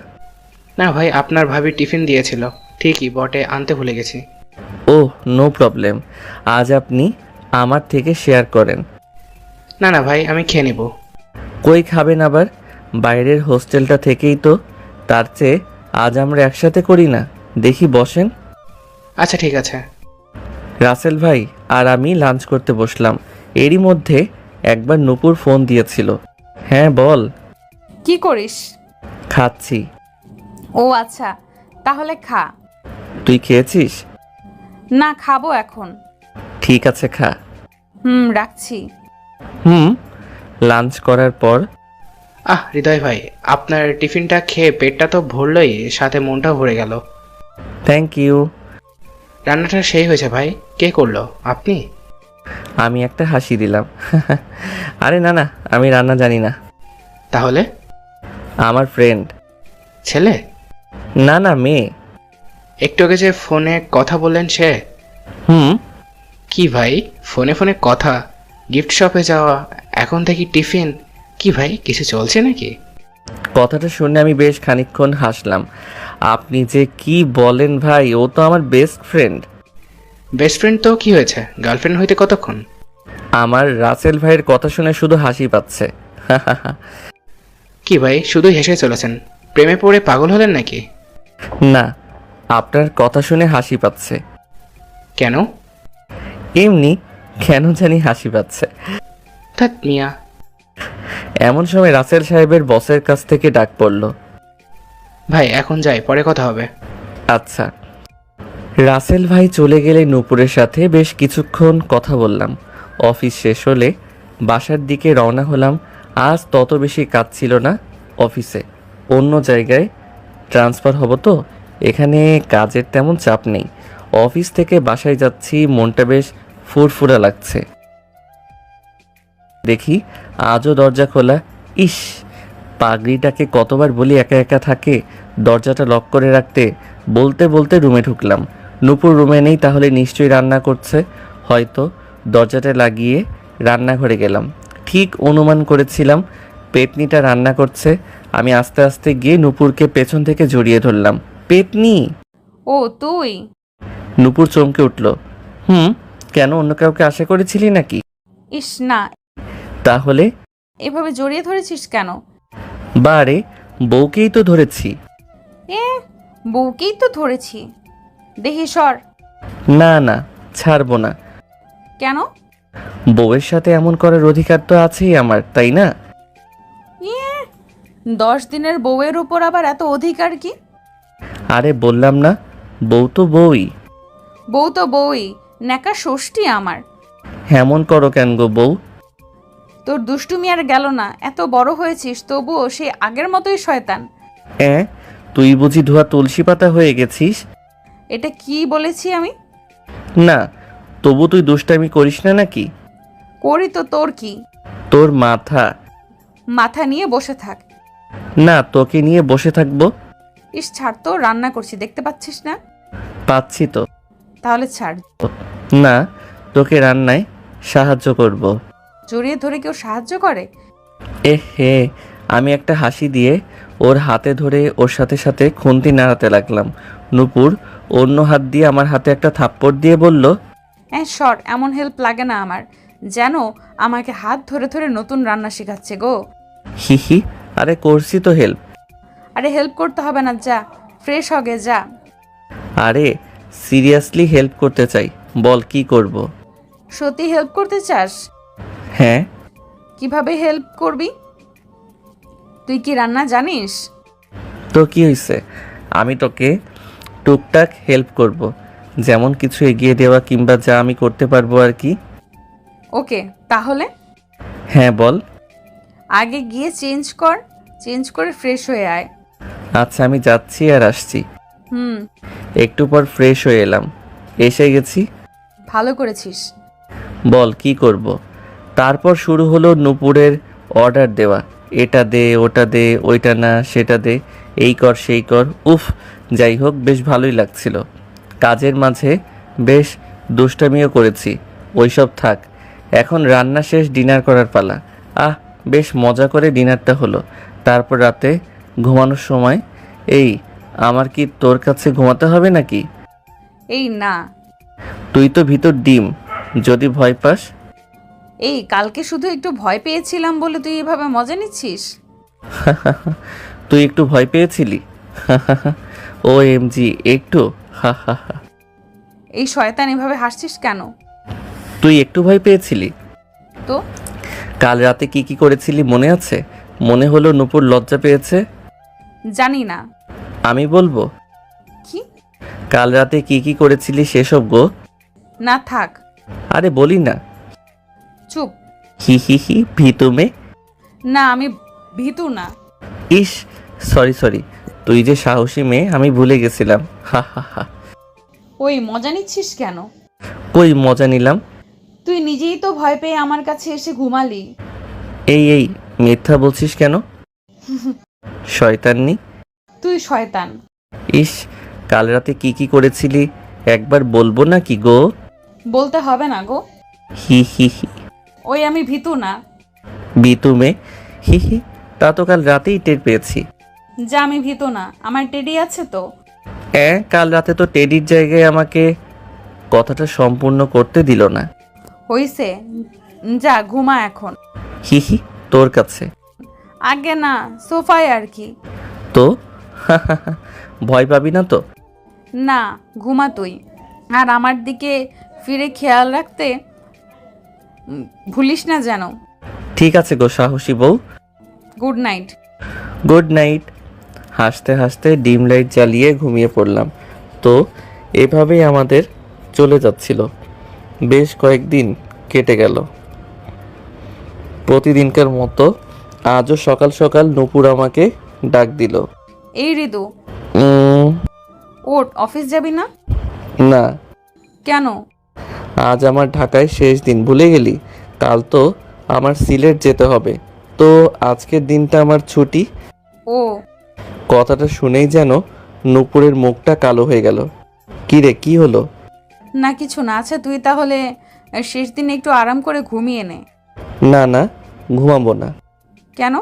না ভাই, আপনার ভাবি টিফিন দিয়েছিল ঠিকই বটে, আনতে ভুলে গেছি। ও নো প্রবলেম, আজ আপনি আমার থেকে শেয়ার করেন। না না ভাই, আমি খেয়ে নেব। কই খাবেন আবার? বাইরের হোস্টেলটা থেকেই তো, তার চেয়ে আজ আমরা একসাথে করি না, দেখি বসেন। আচ্ছা ঠিক আছে। রাসেল ভাই আর আমি লাঞ্চ করতে বসলাম। এরই মধ্যে একবার নূপুর ফোন দিয়েছিল। হ্যাঁ বল। কি করিস? খাচ্ছি। ও আচ্ছা, তাহলে খা। তুই খেয়েছিস? না, খাবো এখন। ঠিক আছে খা। রাখছি। লাঞ্চ করার পর হৃদয় ভাই, আপনার টিফিনটা খেয়ে পেটটা তো ভরলই, সাথে মনটাও ভরে গেল। Thank you. রান্নাটা সেই হয়েছে ভাই। কে করলো, আপনি? আমি একটা হাসি দিলাম। আরে না না, আমি রান্না জানি না। তাহলে? আমার ফ্রেন্ড। ছেলে? না না, মেয়ে। একটু আগে যে ফোনে কথা বললেন সে? কি ভাই, ফোনে ফোনে কথা, গিফট শপে যাওয়া, এখন থেকে টিফিন, কি ভাই কিছু চলছে নাকি? কথাটা শুনে আমি বেশ খানিকক্ষণ হাসলাম। আপনি যে কি বলেন ভাই, ও তো আমার বেস্ট ফ্রেন্ড। বেস্ট ফ্রেন্ড তো কি হয়েছে, গার্লফ্রেন্ড হইতে কতক্ষণ? আমার রাসেল ভাইয়ের কথা শুনে শুধু হাসি পাচ্ছে। কি ভাই শুধুই হেসে চলেছেন? প্রেমে পড়ে পাগল হলেন নাকি? না, আপনার কথা শুনে হাসি পাচ্ছে। কেন? এমনি, কেন জানি হাসি পাচ্ছে। থাক মিয়া। এমন সময় রাসেল সাহেবের বসের কাছ থেকে ডাক পড়ল। ভাই এখন যাই, পরে কথা হবে। আচ্ছা। রাসেল ভাই চলে গেলে নূপুরের সাথে বেশ কিছুক্ষণ কথা বললাম। অফিস শেষ হলে বাসার দিকে রওনা হলাম। আজ তত বেশি কাজ ছিল না অফিসে, অন্য জায়গায় ট্রান্সফার হব তো এখানে কাজের তেমন চাপ নেই। অফিস থেকে বাসায় যাচ্ছি, মনটা বেশ ফুরফুরা লাগছে। দেখি আজও দরজা খোলা। ইস, পাগড়িটাকে কতবার বলি একা একা থাকে, দরজাটা লক করে রাখতে। বলতে বলতে রুমে ঢুকলাম। নূপুর রুমে নেই, তাহলে নিশ্চয়ই রান্না করছে। হয়তো দরজাটা লাগিয়ে রান্নাঘরে গেলাম। ঠিক অনুমান করেছিলাম পেতনিটা রান্না করছে। আমি আস্তে আস্তে গিয়ে নূপুরকে পেছন থেকে জড়িয়ে ধরলাম। পেতনি! ও তুই? নূপুর চমকে উঠল। কেন, অন্য কাউকে আশা করেছিলি নাকি? ইস না, তাহলে? এভাবে জড়িয়ে ধরেছিস কেন? বারে, বউকেই তো ধরেছি। এ, বউকেই তো ধরেছি। দেখি সর। না না, ছাড়বো না। কেন? বউয়ের সাথে এমন করার অধিকার তো আছেই আমার, তাই না? 10 দিনের বউয়ের উপর আবার এত অধিকার কি? আরে বললাম না, বউ তো বউই। বউ তো বউই, নেকা ষষ্ঠী আমার। এমন করো কেন গো বউ? তোর দুষ্টুমি আর গেল না, এত বড় হয়েছিস তবুও সে আগের মতোই শয়তান। তুই বুঝি ধোয়া তুলসী পাতা হয়ে গেছিস? এটা কি বলেছি আমি? না, তবু তুই দুষ্টামি করিস না নাকি? করি তো, তোর কি? তোর মাথা। মাথা নিয়ে বসে থাক। না, তোকে নিয়ে বসে থাকবো। ইস ছাড় তো, রান্না করছি দেখতে পাচ্ছিস না? পাচ্ছি তো। তাহলে ছাড়। না, তোকে রান্নায় সাহায্য করব। জড়িয়ে ধরে কেউ সাহায্য করে? হে, আমি একটা হাসি দিয়ে ওর হাতে ধরে ওর সাথে সাথে খুন্তি নাড়াতে লাগলাম। নূপুর অন্য হাত দিয়ে আমার হাতে একটা থাপ্পড় দিয়ে বলল, সর, এমন হেল্প লাগে না আমার। যেন আমাকে হাত ধরে ধরে নতুন রান্না শেখাচ্ছে গো। হি, আরে করছি তো হেল্প। আরে হেল্প করতে হবে না, যা ফ্রেশ হগে যা। আরে সিরিয়াসলি হেল্প করতে চাই, বল কি করব? সত্যি হেল্প করতে চাস? হ্যাঁ। কিভাবে হেল্প করবি? তুই কি রান্না জানিস? তো কি হয়েছে, আমি তোকে টুকটাক হেল্প করব, যেমন কিছু এগিয়ে দেওয়া কিংবা যা আমি করতে পারবো আর কি। ওকে, তাহলে হ্যাঁ বল। আগে গিয়ে চেঞ্জ করে ফ্রেশ হয়ে আয়। আচ্ছা, আমি যাচ্ছি আর আসছি। হুম, একটু পর ফ্রেশ হয়ে এলাম, এসে গেছি। ভালো করেছিস। বল কি করব? তারপর শুরু হলো নূপুরের অর্ডার দেওয়া। এটা দে, ওটা দে, ওইটা না সেটা দে, এই কর সেই কর। উফ, যাই হোক বেশ ভালোই লাগছিল। কাজের মাঝে বেশ দুষ্টামিও করেছি, ওইসব থাক। এখন রান্না শেষ, ডিনার করার পালা। বেশ মজা করে ডিনারটা হলো। তারপর রাতে ঘুমানোর সময়, এই আমার কি তোর কাছে ঘুমাতে হবে নাকি? এই না, তুই তো ভিতর ডিম, যদি ভয় পাস। এই কালকে শুধু একটু ভয় পেয়েছিলাম বলে তুই এভাবে মজা নিচ্ছিস? তুই একটু ভয় পেয়েছিলি? OMG, একটু? এই শয়তান এভাবে হাসছিস কেন? তুই একটু ভয় পেয়েছিলি? তো কাল রাতে কি কি করেছিলি মনে আছে? মনে হলো নূপুর লজ্জা পেয়েছে। জানি না। আমি বলবো? কি? কাল রাতে কি কি করেছিলি সেসব গো। না থাক। আরে বলি না। চুপ। হি, ভীতু মে। না, আমি ভীতু না। ইস, সরি, তুই যে সাহসী মেয়ে আমি ভুলে গেছিলাম। হা। ওই মজা নিচ্ছিস কেন? কই মজা নিলাম? তুই নিজেই তো ভয় পেয়ে আমার কাছে এসে ঘুমালি। এই মিথ্যা বলছিস কেন? শয়তাননি। তুই শয়তান। ইস, কাল রাতে কি কি করেছিলি একবার বলবো না কি গো? বলতে হবে না গো। হি, ওই আমি ভীতু না। ভীতু মে। হি, তা তো কাল রাতেই টের পেয়েছি। যা, আমি ভীতু না, আমার টেডি আছে তো। কাল রাতে তো টেডির জায়গায় আমাকে কথাটা সম্পূর্ণ করতে দিল না। হইছে, যা ঘুমা এখন। হি, তোর কাছে। আগে না, সোফায় আর কি। তো ভয় পাবি না তো? না, ঘুমা তুই। আর আমার দিকে ফিরে খেয়াল রাখতে ভুলিস না যেন। ঠিক আছে গো সাহসী বউ। Good night. Good night. হাসতে হাসতে ডিম লাইট জ্বালিয়ে ঘুমিয়ে পড়লাম। তো এভাবেই আমাদের চলে যাচ্ছিল। বেশ কয়েকদিন কেটে গেল। প্রতিদিনকার মতো আজও সকাল সকাল নূপুর আমাকে ডাক দিল। এই ঋতু, উম, ওঠ, অফিস যাবি না? না, কেন? আজ আমার ঢাকায় শেষ দিন, ভুলে গেলি? কাল তো আমার সিলেট যেতে হবে, তো আজকের দিনটা আমার ছুটি। ও, কথাটা শুনেই যেন নূপুরের মুখটা কালো হয়ে গেল। কি রে, কি হলো? না কিছু না। আচ্ছা তুই তাহলে শেষ দিনে একটু আরাম করে ঘুমিয়ে নে। না না, ঘুমাবো না। কেন?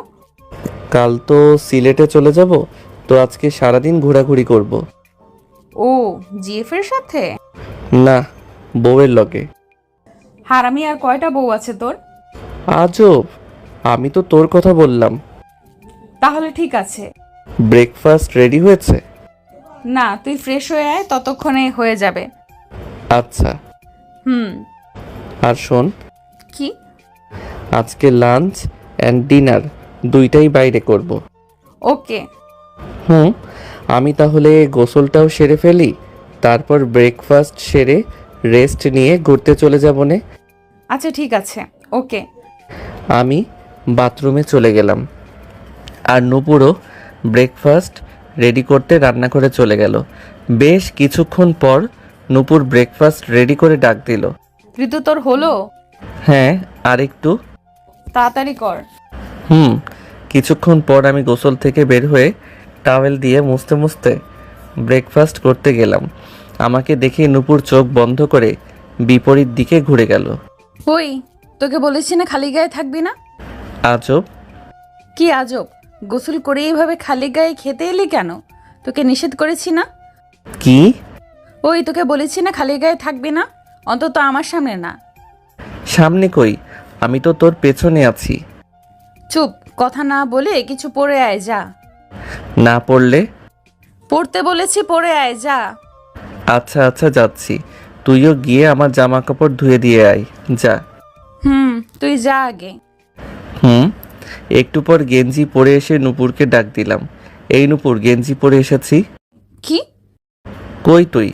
কাল তো সিলেটে চলে যাব, তো আজকে সারাদিন ঘোরাঘুরি করব। ও, জিএফ এর সাথে? না, বউয়ের লগে। হারামি, আর কয়টা বউ আছে তোর? আজব, আমি তো তোর কথা বললাম। তাহলে ঠিক আছে। ব্রেকফাস্ট রেডি হয়েছে? না, তুই ফ্রেশ হয়ে আয়, ততক্ষণে হয়ে যাবে। আচ্ছা। হুম। আর শোন, কি? আজকে লাঞ্চ অ্যান্ড ডিনার দুইটাই বাইরে করব। ওকে। আমি তাহলে গোসলটাও সেরে ফেলি, তারপর ব্রেকফাস্ট সেরে রেস্ট নিয়ে ঘুরতে চলে যাব নে। আচ্ছা ঠিক আছে, ওকে। আমি বাথরুমে চলে গেলাম, আর নূপুরও ব্রেকফাস্ট রেডি করতে রান্না করে চলে গেল। বেশ কিছুক্ষণ পর নূপুর ব্রেকফাস্ট রেডি করে ডাক দিল। ঋতু, তোর হলো? হ্যাঁ, আরেকটু। তাড়াতাড়ি কর। কিছুক্ষণ পর আমি গোসল থেকে বের হয়ে টাওয়েল দিয়ে মুছতে মুছতে ব্রেকফাস্ট করতে গেলাম। আমাকে দেখে নূপুর চোখ বন্ধ করে বিপরীত দিকে ঘুরে গেল। ওই, তোকে বলেছি না খালি গায়ে থাকবি না? আজব। কি আজব? গোসল করে এইভাবে খালি গায়ে খেতে এলি কেন? তোকে নিষেধ করেছি না? কি? ওই, তোকে বলেছি না খালি গায়ে থাকবি না, অন্তত আমার সামনে না। সামনে কই, আমি তো তোর পেছনে আছি। চুপ, কথা না বলে কিছু পরে আয়, যা। না পড়লে? পড়তে বলেছি, পরে আয়, যা। আচ্ছা আচ্ছা, যাচ্ছি। তুইও গিয়ে আমার জামা কাপড় ধুয়ে দিয়ে আয়, যা। তুই যা আগে। একটু পর গেঞ্জি পরে এসে নূপুরকে ডাক দিলাম। এই নূপুর, গেঞ্জি পরে এসেছি। কি? কই তুই?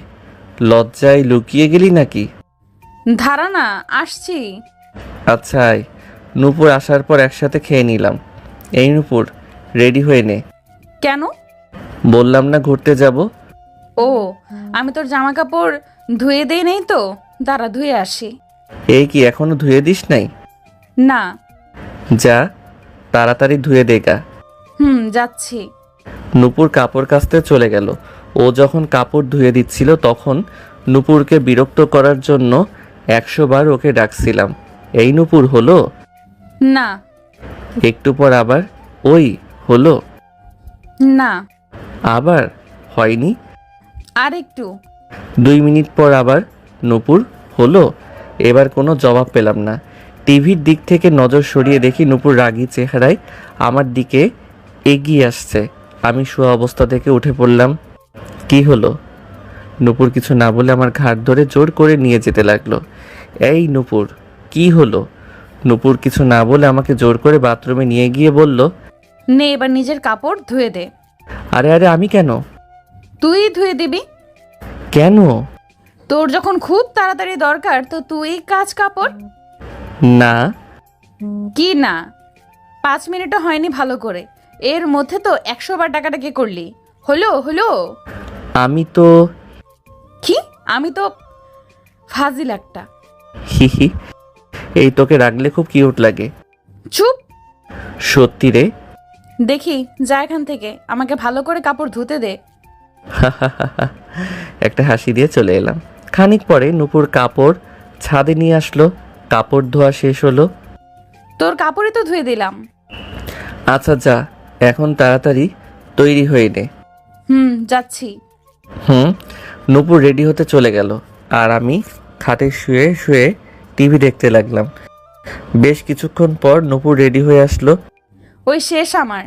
লজ্জায় লুকিয়ে গেলি নাকি? ধারা না, আসছি। আচ্ছা আয়। নূপুর আসার পর একসাথে খেয়ে নিলাম। এই নূপুর, রেডি হয়ে নে। কেন? বললাম না ঘুরতে যাব। ও, আমি তোর জামা কাপড় ধুয়ে দেই নেই তো, দাঁড়া ধুয়ে আসি। এই কি, এখনো ধুয়ে দিস নাই? না। যা, তাড়াতাড়ি ধুয়ে দেগা। যাচ্ছি। নূপুর কাপড় কাচতে চলে গেল। ও যখন কাপড় ধুয়ে দিচ্ছিল তখন নূপুরকে বিরক্ত করার জন্য 100 বার ওকে ডাকছিলাম। এই নূপুর, হলো? না। একটু পর আবার ওই, হলো? না। আবার হয়নি। আর একটু। 2 মিনিট পর আবার নূপুর, হলো? এবার কোনো জবাব পেলাম না। টিভির দিক থেকে নজর সরিয়ে দেখি নূপুর রাগী চেহারায় আমার দিকে এগিয়ে আসছে। আমি শোয়া অবস্থা থেকে উঠে পড়লাম। কি হলো? নূপুর কিছু না বলে আমার ঘাড় ধরে জোর করে নিয়ে যেতে লাগলো। এই নূপুর, কি হলো? নূপুর কিছু না বলে আমাকে জোর করে বাথরুমে নিয়ে গিয়ে বলল, নে এবার নিজের কাপড় ধুয়ে দে। আরে আরে, আমি কেন? তুই ধুয়ে দিবি। কেন? তোর যখন খুব তাড়াতাড়ি দরকার, তো তুই কাচ কাপড়। না। কি না? 5 মিনিটও হয়নি ভালো করে, এর মধ্যে তো 100 বার টাকাটাকি করলি। হলো হলো? আমি তো কি? আমি তো ফাজিল একটা। হিহি, এই তোকে রাখলে খুব কিউট লাগে। চুপ। সত্যি রে। দেখি, যা এখান থেকে, আমাকে ভালো করে কাপড় ধুতে দে। একটা হাসি দিয়ে চলে এলাম। খানিক পরে নূপুর কাপড় ছাদে নিয়ে আসলো। কাপড় ধোয়া শেষ হলো। তোর কাপড়ই তো ধুয়ে দিলাম। আচ্ছা যা, এখন তাড়াতাড়ি তৈরি হয়ে নে। যাচ্ছি। নূপুর রেডি হতে চলে গেল, আর আমি খাটে শুয়ে শুয়ে টিভি দেখতে লাগলাম। বেশ কিছুক্ষণ পর নূপুর রেডি হয়ে আসলো। ওই শেষ আমার।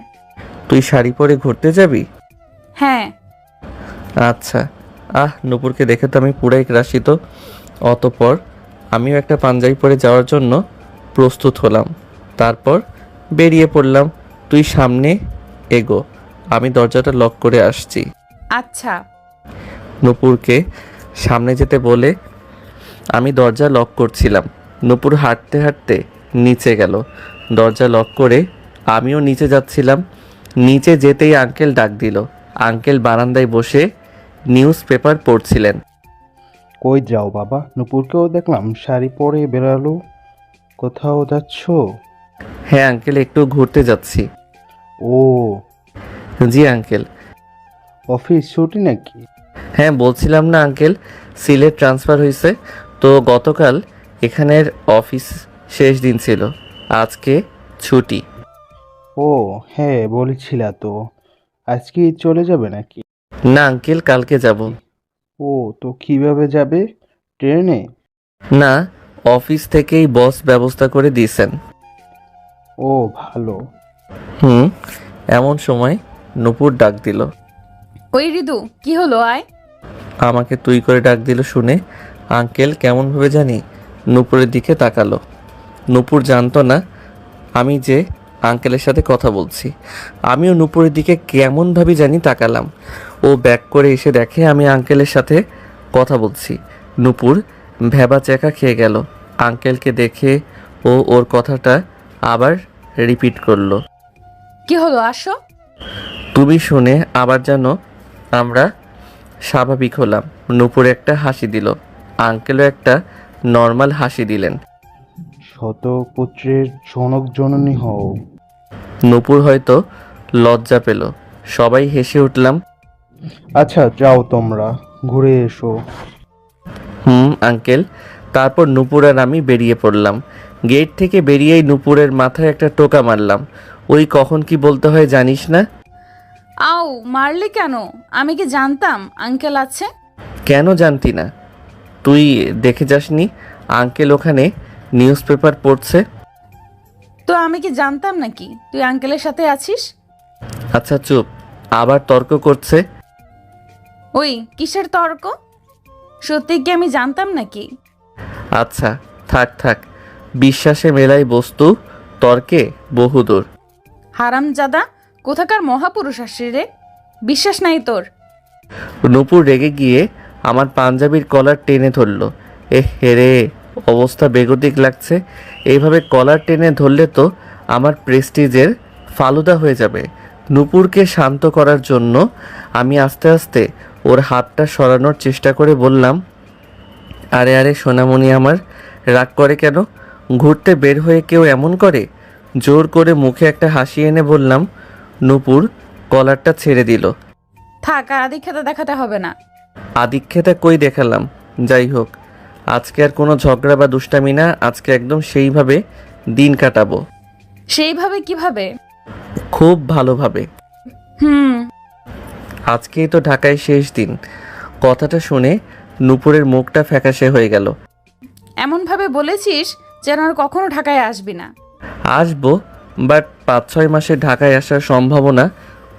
তুই শাড়ি পরে ঘুরতে যাবি? হ্যাঁ। আচ্ছা। নূপুরকে দেখে তো আমি পুরাই গ্রাসিত। অতঃপর আমিও একটা পাঞ্জাবি পরে যাওয়ার জন্য প্রস্তুত হলাম। তারপর বেরিয়ে পড়লাম। তুই সামনে এগো, আমি দরজাটা লক করে আসছি। আচ্ছা। নূপুরকে সামনে যেতে বলে আমি দরজা লক করছিলাম। নূপুর হাঁটতে হাঁটতে নিচে গেল। দরজা লক করে আমিও নিচে যাচ্ছিলাম। নিচে যেতেই আঙ্কেল ডাক দিল। আঙ্কেল বারান্দায় বসে নিউজ পেপার পড়ছিলেন। কই যাও বাবা? নূপুরকেও দেখলাম শাড়ি পরে বেরালো। কোথাও যাচ্ছ? হ্যাঁ আঙ্কেল, একটু ঘুরতে যাচ্ছি। ও, জি আঙ্কেল। অফিস ছুটি নাকি? হ্যাঁ বলছিলাম না আঙ্কেল, সিলেট ট্রান্সফার হয়েছে তো গতকাল এখানের অফিস শেষ দিন ছিল, আজকে ছুটি। ও হ্যাঁ, বলেছিলা তো। আজকে চলে যাবে নাকি? না আঙ্কেল, কালকে যাব। ও, তো কিভাবে যাবে? ট্রেনে? না, অফিস থেকেই বস ব্যবস্থা করে দিয়েছেন। ও ভালো। এমন সময় নূপুর ডাক দিল। ওই রিদু, কি হলো? আয়। আমাকে তুই করে ডাক দিল শুনে আঙ্কেল কেমনভাবে জানি নূপুরের দিকে তাকালো। নূপুর জানতো না আমি যে আঙ্কেলের সাথে কথা বলছি। আমিও নূপুরের দিকে কেমনভাবে জানি তাকালাম। ও ব্যাক করে এসে দেখে আমি আঙ্কেলের সাথে কথা বলছি। নূপুর ভ্যাবা চেকা খেয়ে গেল। আঙ্কেলকে দেখে ও ওর কথাটা আবার রিপিট করলো। কি হলো? আসো। তুমি শুনে আবার যেন আমরা স্বাভাবিক হলাম। নূপুর একটা হাসি দিল। আঙ্কেলও একটা নর্মাল হাসি দিলেন। শতপুত্রের জনক জননী হও। নূপুর হয়তো লজ্জা পেল। সবাই হেসে উঠলাম। আচ্ছা যাও, তোমরা ঘুরে এসো। আঙ্কেল। তারপর নূপুর আর আমি বেরিয়ে পড়লাম। গেট থেকে বেরিয়েই নূপুরের মাথায় একটা টোকা মারলাম। ওই কখন কি বলতে হয় জানিস না? আও, মারলি কেন? আমি কি জানতাম আঙ্কেল আছে? কেন জানতি না? তুই দেখে যাসনি আঙ্কেল ওখানে নিউজ পেপার পড়ছে? তো আমি কি জানতাম নাকি তুই আঙ্কেলের সাথে আছিস? আচ্ছা চুপ, আবার তর্ক করছে। ওই কিসের তর্ক? সত্যি কি আমি জানতাম নাকি? আচ্ছা থাক থাক, বিশ্বাসে মেলাই বস্তু, তর্কে বহুদূর। হারামজাদা, কোথাকার মহাপুরুষ আসছে রে? বিশ্বাস নাই তোর? নূপুর রেগে গিয়ে আমার পাঞ্জাবির কলার টেনে ধরলো। হেরে, অবস্থা বেগতিক লাগছে। এইভাবে কলার টেনে ধরলে তো আমার প্রেস্টিজের ফালুদা হয়ে যাবে। নূপুরকে শান্ত করার জন্য আমি আস্তে আস্তে ওর হাতটা সরানোর চেষ্টা করে বললাম, আরে আরে সোনামণি আমার, রাগ করে কেন? ঘুরতে বের হয়ে কেউ এমন করে? জোর করে মুখে একটা হাসি এনে বললাম। নূপুর কলারটা ছেড়ে দিল। থাক, আর আদিক্ষেতা দেখাতে হবে না। আদিক্ষেতা কই দেখালাম? যাই হোক, আজকে আর কোনো ঝগড়া বা দুষ্টামি না। আজকে একদম সেইভাবে দিন কাটাবো। সেইভাবে কিভাবে? খুব ভালোভাবে। হুম। আজকেই তো ঢাকায় শেষ দিন। কথাটা শুনে নূপুরের মুখটা ফ্যাকাশে হয়ে গেল। এমনভাবে বলেছিস যেন আর কখনো ঢাকায় আসবি না। আসবো, বাট 5-6 মাসে ঢাকায় আসার সম্ভাবনা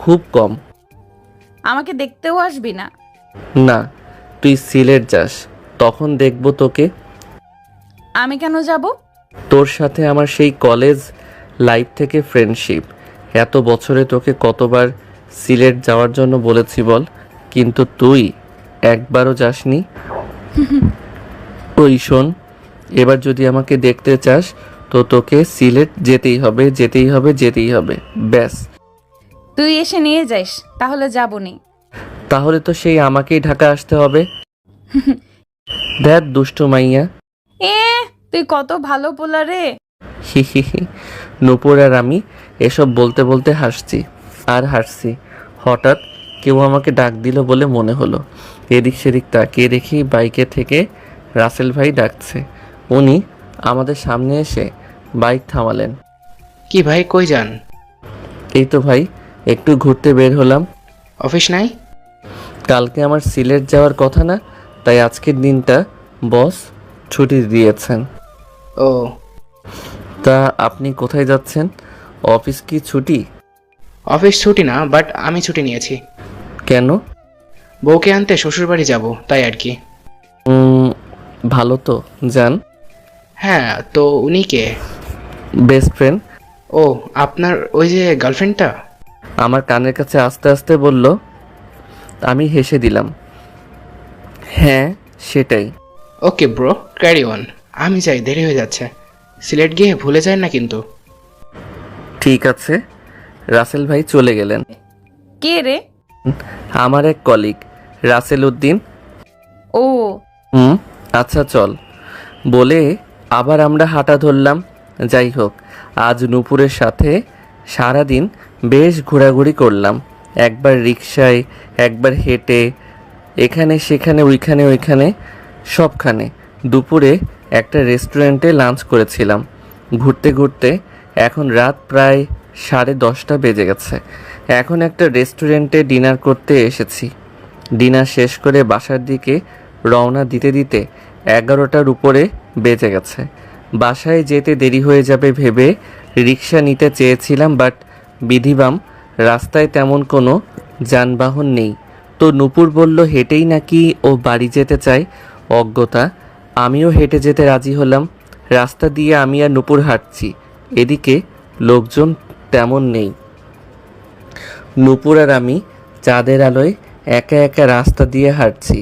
খুব কম। আমাকে দেখতেও আসবি না? না, তুই সিলেট যাস, তখন দেখবো তোকে। আমি কেন যাব? তোর সাথে আমার সেই কলেজ লাইফ থেকে ফ্রেন্ডশিপ। এত বছরে তোকে কতবার সিলেট যাওয়ার জন্য বলেছি বল, কিন্তু তুই একবারও যাসনি। ওই শোন, এবার যদি আমাকে দেখতে চাস তো তোকে সিলেট যেতেই হবে, যেতেই হবে, যেতেই হবে, ব্যাস। তুই এসে নিয়ে যাইস, তাহলে যাবনি। তাহলে তো সেই আমাকেই ঢাকা আসতে হবে। দেখ দুষ্টু মাইয়া। এ, তুই কত ভালো পোলা রে। হি হি হি। নূপুর আর আমি এসব বলতে বলতে হাসছি আর হাসছি। হঠাৎ কেউ আমাকে ডাক দিল বলে মনে হলো। এদিক সেদিক তাকিয়ে দেখি বাইকে থেকে রাসেল ভাই ডাকছে। উনি আমাদের সামনে এসে বাইক থামালেন। কি ভাই, কই যান? এই তো ভাই, একটু ঘুরতে বের হলাম। অফিস নাই? কালকে আমার সিলেট যাওয়ার কথা না, তাই আজকের দিনটা বস ছুটি দিয়েছেন। ও, তা আপনি কোথায় যাচ্ছেন? অফিস কি ছুটি? অফিস ছুটি না, বাট আমি ছুটি নিয়েছি। কেন? বউকে আনতে শ্বশুরবাড়ি যাব, তাই আর কি। ভালো তো, যান। হ্যাঁ, তো উনি কে? Best friend. ও, আপনার ওই যে গার্লফ্রেন্ডটা? আমার কানের কাছে আস্তে আস্তে বলল। আমি হেসে দিলাম। হ্যাঁ, সেটাই। Okay bro, carry on. আমি যাই, দেরি হয়ে যাচ্ছে। সিলেট গিয়ে ভুলে যায় না কিন্তু। ঠিক আছে। রাসেল ভাই চলে গেলেন। কে রে? আমার এক কলিগ, রাসেল উদ্দিন। ও, আচ্ছা চল বলে আবার আমরা হাঁটা ধরলাম। যাই হোক, আজ নূপুরের সাথে সারাদিন বেশ ঘোরাঘুরি করলাম। একবার রিকশায়, একবার হেঁটে, এখানে সেখানে ওইখানে সবখানে। দুপুরে একটা রেস্টুরেন্টে লাঞ্চ করেছিলাম। ঘুরতে ঘুরতে এখন রাত প্রায় 10:30 বেজে গেছে। এখন একটা রেস্টুরেন্টে ডিনার করতে এসেছি। ডিনার শেষ করে বাসার দিকে রওনা দিতে দিতে 11টার উপরে বেজে গেছে। বাসায় যেতে দেরি হয়ে যাবে ভেবে রিক্সা নিতে চেয়েছিলাম, বাট বিধিবাম রাস্তায় তেমন কোনো যানবাহন নেই। তো নূপুর বলল হেঁটেই নাকি ও বাড়ি যেতে চায়। অজ্ঞতা, আমিও হেঁটে যেতে রাজি হলাম। রাস্তা দিয়ে আমি আর নূপুর হাঁটছি। এদিকে লোকজন তেমন নেই। নূপুর আর আমি চাঁদের আলোয় একা একা রাস্তা দিয়ে হাঁটছি।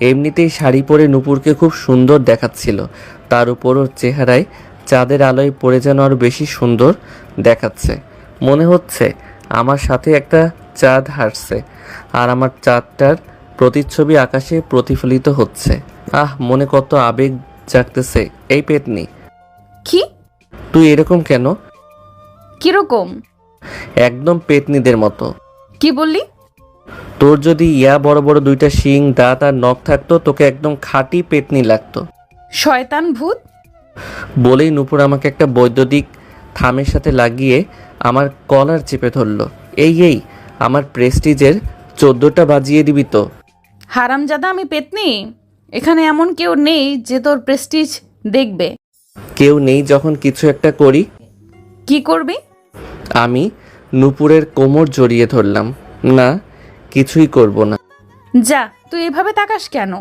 এমনিতেই শাড়ি পরে নূপুরকে খুব সুন্দর দেখাচ্ছিল। তার উপর ওর চেহারায় চাঁদের আলোয় পড়ে যেন আরও বেশি সুন্দর দেখাচ্ছে। মনে হচ্ছে আমার সাথে একটা চাঁদ হাঁটছে, আর আমার চাঁদটার প্রতিচ্ছবি আকাশে প্রতিফলিত হচ্ছে। মনে কত আবেগ জাগতেছে। এই পেতনি, কি? তুই এরকম কেন? কিরকম? একদম পেতনিদের মতো। কি বললি? তোর যদি বড় বড় দুইটা শিং, দাঁত আর নখ থাকতো, তোকে একদম খাঁটি পেতনি লাগতো। শয়তান ভূত! বলেই নূপুর আমাকে একটা বৈদ্যুতিক থামের সাথে লাগিয়ে আমার কলার চেপে ধরলো। এই আমার প্রেস্টিজের 14টা বাজিয়ে দিবি তো? হারামজাদা, আমি পেতনি? এখানে এমন কেউ নেই যে তোর প্রেস্টিজ দেখবে। কেউ নেই যখন কিছু একটা করি। কি করবি? আমি নূপুরের কোমর জড়িয়ে ধরলাম। না, কিছুই করব না। যা, তুই এভাবে তাকাস কেন?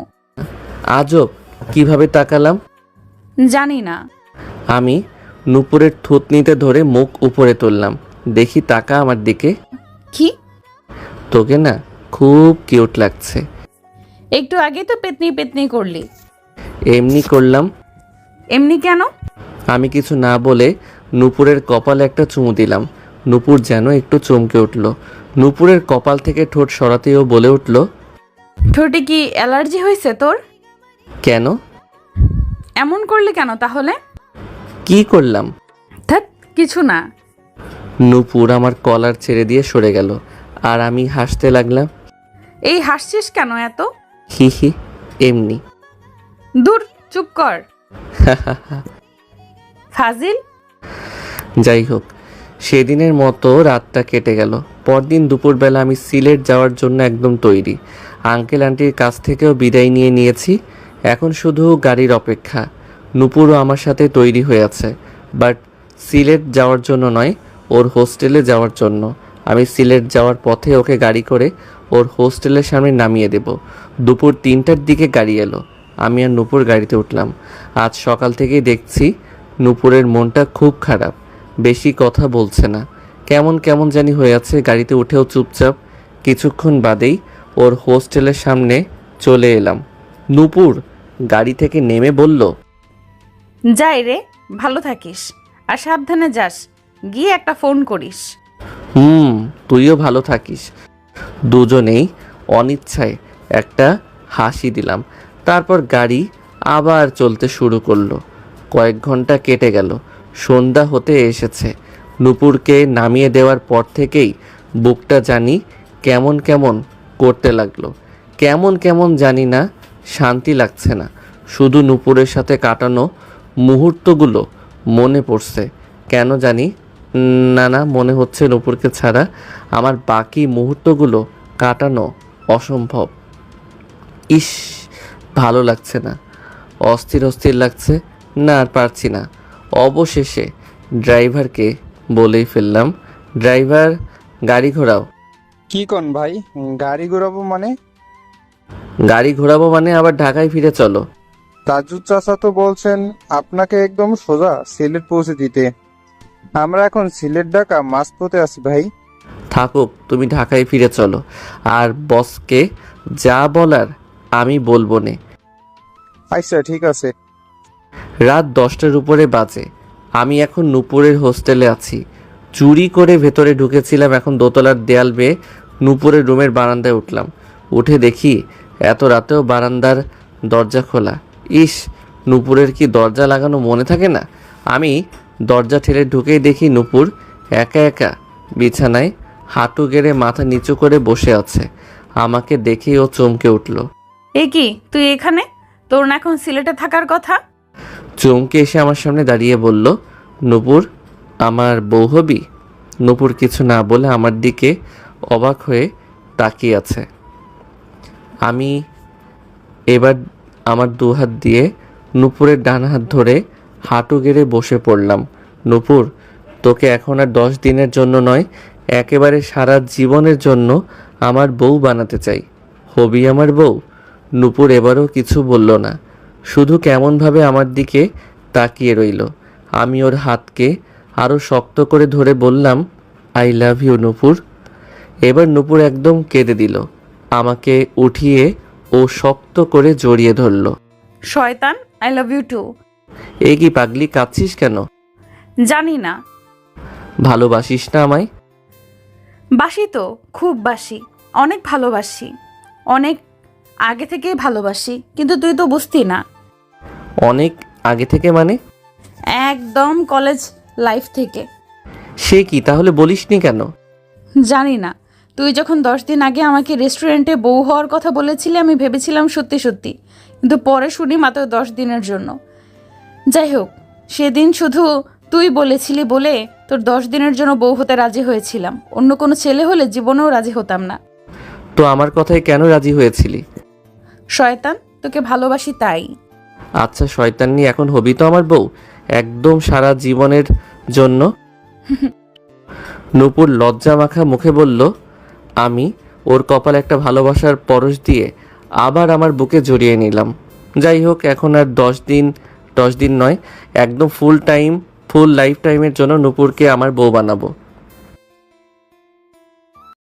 আজব, কিভাবে তাকালাম? জানি না। আমি নূপুরের থুতনিতে ধরে মুখ উপরে তুললাম। দেখি, তাকা আমার দিকে। কি? তোকে না খুব কিউট লাগছে। একটু আগে তো পেতনি পেতনি করলি। এমনি করলাম। এমনি কেন? আমি কিছু না বলে নূপুরের কপালে একটা চুমু দিলাম। নূপুর যেন একটু চমকে উঠল। নূপুরের কপাল থেকে ঠোঁট সরাতেও বলে উঠল, ঠোঁটে কি অ্যালার্জি হয়েছে তোর? কেন? এমন করলি কেন তাহলে? কি করলাম? ধ্যাৎ, কিছু না। নূপুর আমার কলার ছেড়ে দিয়ে সরে গেল, আর আমি হাসতে লাগলাম। এই হাসছিস কেন এত? হি, এমনি। দূর, চুপ কর। ফাজিল। যাই হোক, সেদিনের মতো রাতটা কেটে গেল। পরদিন দুপুরবেলা আমি সিলেট যাওয়ার জন্য একদম তৈরি। আঙ্কেল আন্টির কাছ থেকেও বিদায় নিয়ে নিয়েছি। এখন শুধু গাড়ির অপেক্ষা। নূপুরও আমার সাথে তৈরি হয়ে আছে, বাট সিলেট যাওয়ার জন্য নয়, ওর হোস্টেলে যাওয়ার জন্য। আমি সিলেট যাওয়ার পথে ওকে গাড়ি করে ওর হোস্টেলের সামনে নামিয়ে দেব। দুপুর 3টার দিকে গাড়ি এলো। আমি আর নূপুর গাড়িতে উঠলাম। আজ সকাল থেকেই দেখছি নূপুরের মনটা খুব খারাপ। বেশি কথা বলছে না, কেমন কেমন জানি হয়ে আছে। গাড়িতে উঠেও চুপচাপ। কিছুক্ষণ বাদেই ওর হোস্টেলের সামনে চলে এলাম। নূপুর গাড়ি থেকে নেমে বলল, যাই রে, ভালো থাকিস আর সাবধানে যাস। গিয়ে একটা ফোন করিস। তুইও ভালো থাকিস। দুজনেই অনিচ্ছায় একটা হাসি দিলাম। তারপর গাড়ি আবার চলতে শুরু করলো। কয়েক ঘন্টা কেটে গেল। সন্ধ্যা হতে এসেছে। নূপুরকে নামিয়ে দেওয়ার পর থেকেই বুকটা জানি কেমন কেমন করতে লাগলো। কেমন জানি না, শান্তি লাগছে না। শুধু নূপুরের সাথে কাটানো মুহূর্তগুলো মনে পড়ছে। কেন জানি না মনে হচ্ছে নূপুরকে ছাড়া আমার বাকি মুহূর্তগুলো কাটানো অসম্ভব। ইস, ভালো লাগছে না, অস্থির লাগছে। না আর পারছি না। অবশেষে ড্রাইভারকে বলেই ফেললাম। ড্রাইভার, গাড়ি ঘোরাও। কি কন ভাই, গাড়ি ঘোরাবো মানে? গাড়ি ঘোরাবো মানে আবার ঢাকায় ফিরে চলো। তাজুদ চাচা তো বলছেন আপনাকে একদম সোজা সিলেট পৌঁছে দিতে। আমরা এখন সিলেট ঢাকা মাঝপথে আছি ভাই। থাকুক, তুমি ঢাকায় ফিরে চলো। আর বসকে যা বলার আমি বলবো নে। আচ্ছা ঠিক আছে। রাত 10টার উপরে বাজে। আমি এখন নূপুরের হোস্টেলে আছি। চুরি করে ভেতরে ঢুকেছিলাম, এখন দোতলার দেয়াল বেয়ে নূপুরের রুমের বারান্দায় উঠলাম। উঠে দেখি এত রাতেও বারান্দার দরজা খোলা। ইস, নূপুরের কি দরজা লাগানো মনে থাকে না? আমি দরজা ঠেলে ঢুকেই দেখি নূপুর একা একা বিছানায় হাঁটু গেড়ে মাথা নিচু করে বসে আছে। আমাকে দেখেই ও চমকে উঠল। এ কি, তুই এখানে? তোর না এখন সিলেটে থাকার কথা? চমকে এসে আমার সামনে দাঁড়িয়ে বলল, নূপুর আমার বউ হবি? নূপুর কিছু না বলে আমার দিকে অবাক হয়ে তাকিয়ে আছে। আমি এবার আমার দুহাত দিয়ে নূপুরের ডান হাত ধরে হাঁটু গেড়ে বসে পড়লাম। নূপুর, তোকে এখন আর 10 দিনের জন্য নয়, একেবারে সারা জীবনের জন্য আমার বউ বানাতে চাই। হবি আমার বউ? নূপুর এবারও কিছু বলল না, শুধু কেমনভাবে আমার দিকে তাকিয়ে রইল। আমি ওর হাতকে আরও শক্ত করে ধরে বললাম, আই লাভ ইউ নূপুর। এবার নূপুর একদম কেঁদে দিল। আমাকে উঠিয়ে ও শক্ত করে জড়িয়ে ধরল। শয়তান, আই লাভ ইউ টু। এ কি পাগলি, কাঁদছিস কেন? জানি না। ভালোবাসিস না আমায়? বাসি তো, খুব বাসি, অনেক ভালোবাসি, অনেক আগে থেকেই ভালোবাসি, কিন্তু তুই তো বুঝতি না। অনেক আগে থেকে মানে? একদম কলেজ লাইফ থেকে। সে কি, তাহলে বলিসনি কেন? জানি না, তুই যখন 10 দিন আগে আমাকে রেস্টুরেন্টে বউ হওয়ার কথা বলেছিলি আমি ভেবেছিলাম সত্যি সত্যি, কিন্তু পরে শুনি মাত্র 10 দিনের জন্য। যাই হোক, সেদিন শুধু তুই বলেছিলি বলে তোর 10 দিনের জন্য বউ হতে রাজি হয়েছিলাম। অন্য কোনো ছেলে হলে জীবনেও রাজি হতাম না। তো আমার কথায় কেন রাজি হয়েছিলি? শয়তান, তোকে ভালোবাসি তাই। আচ্ছা শয়তান্নি, এখন হবি তো আমার বউ একদম সারা জীবনের জন্য? নূপুর লজ্জা মাখা মুখে বলল। আমি ওর কপালে একটা ভালোবাসার পরশ দিয়ে আবার আমার বুকে জড়িয়ে নিলাম। যাই হোক, এখন আর 10 দিন নয়, একদম ফুল লাইফ টাইমের জন্য নূপুরকে আমার বউ বানাবো।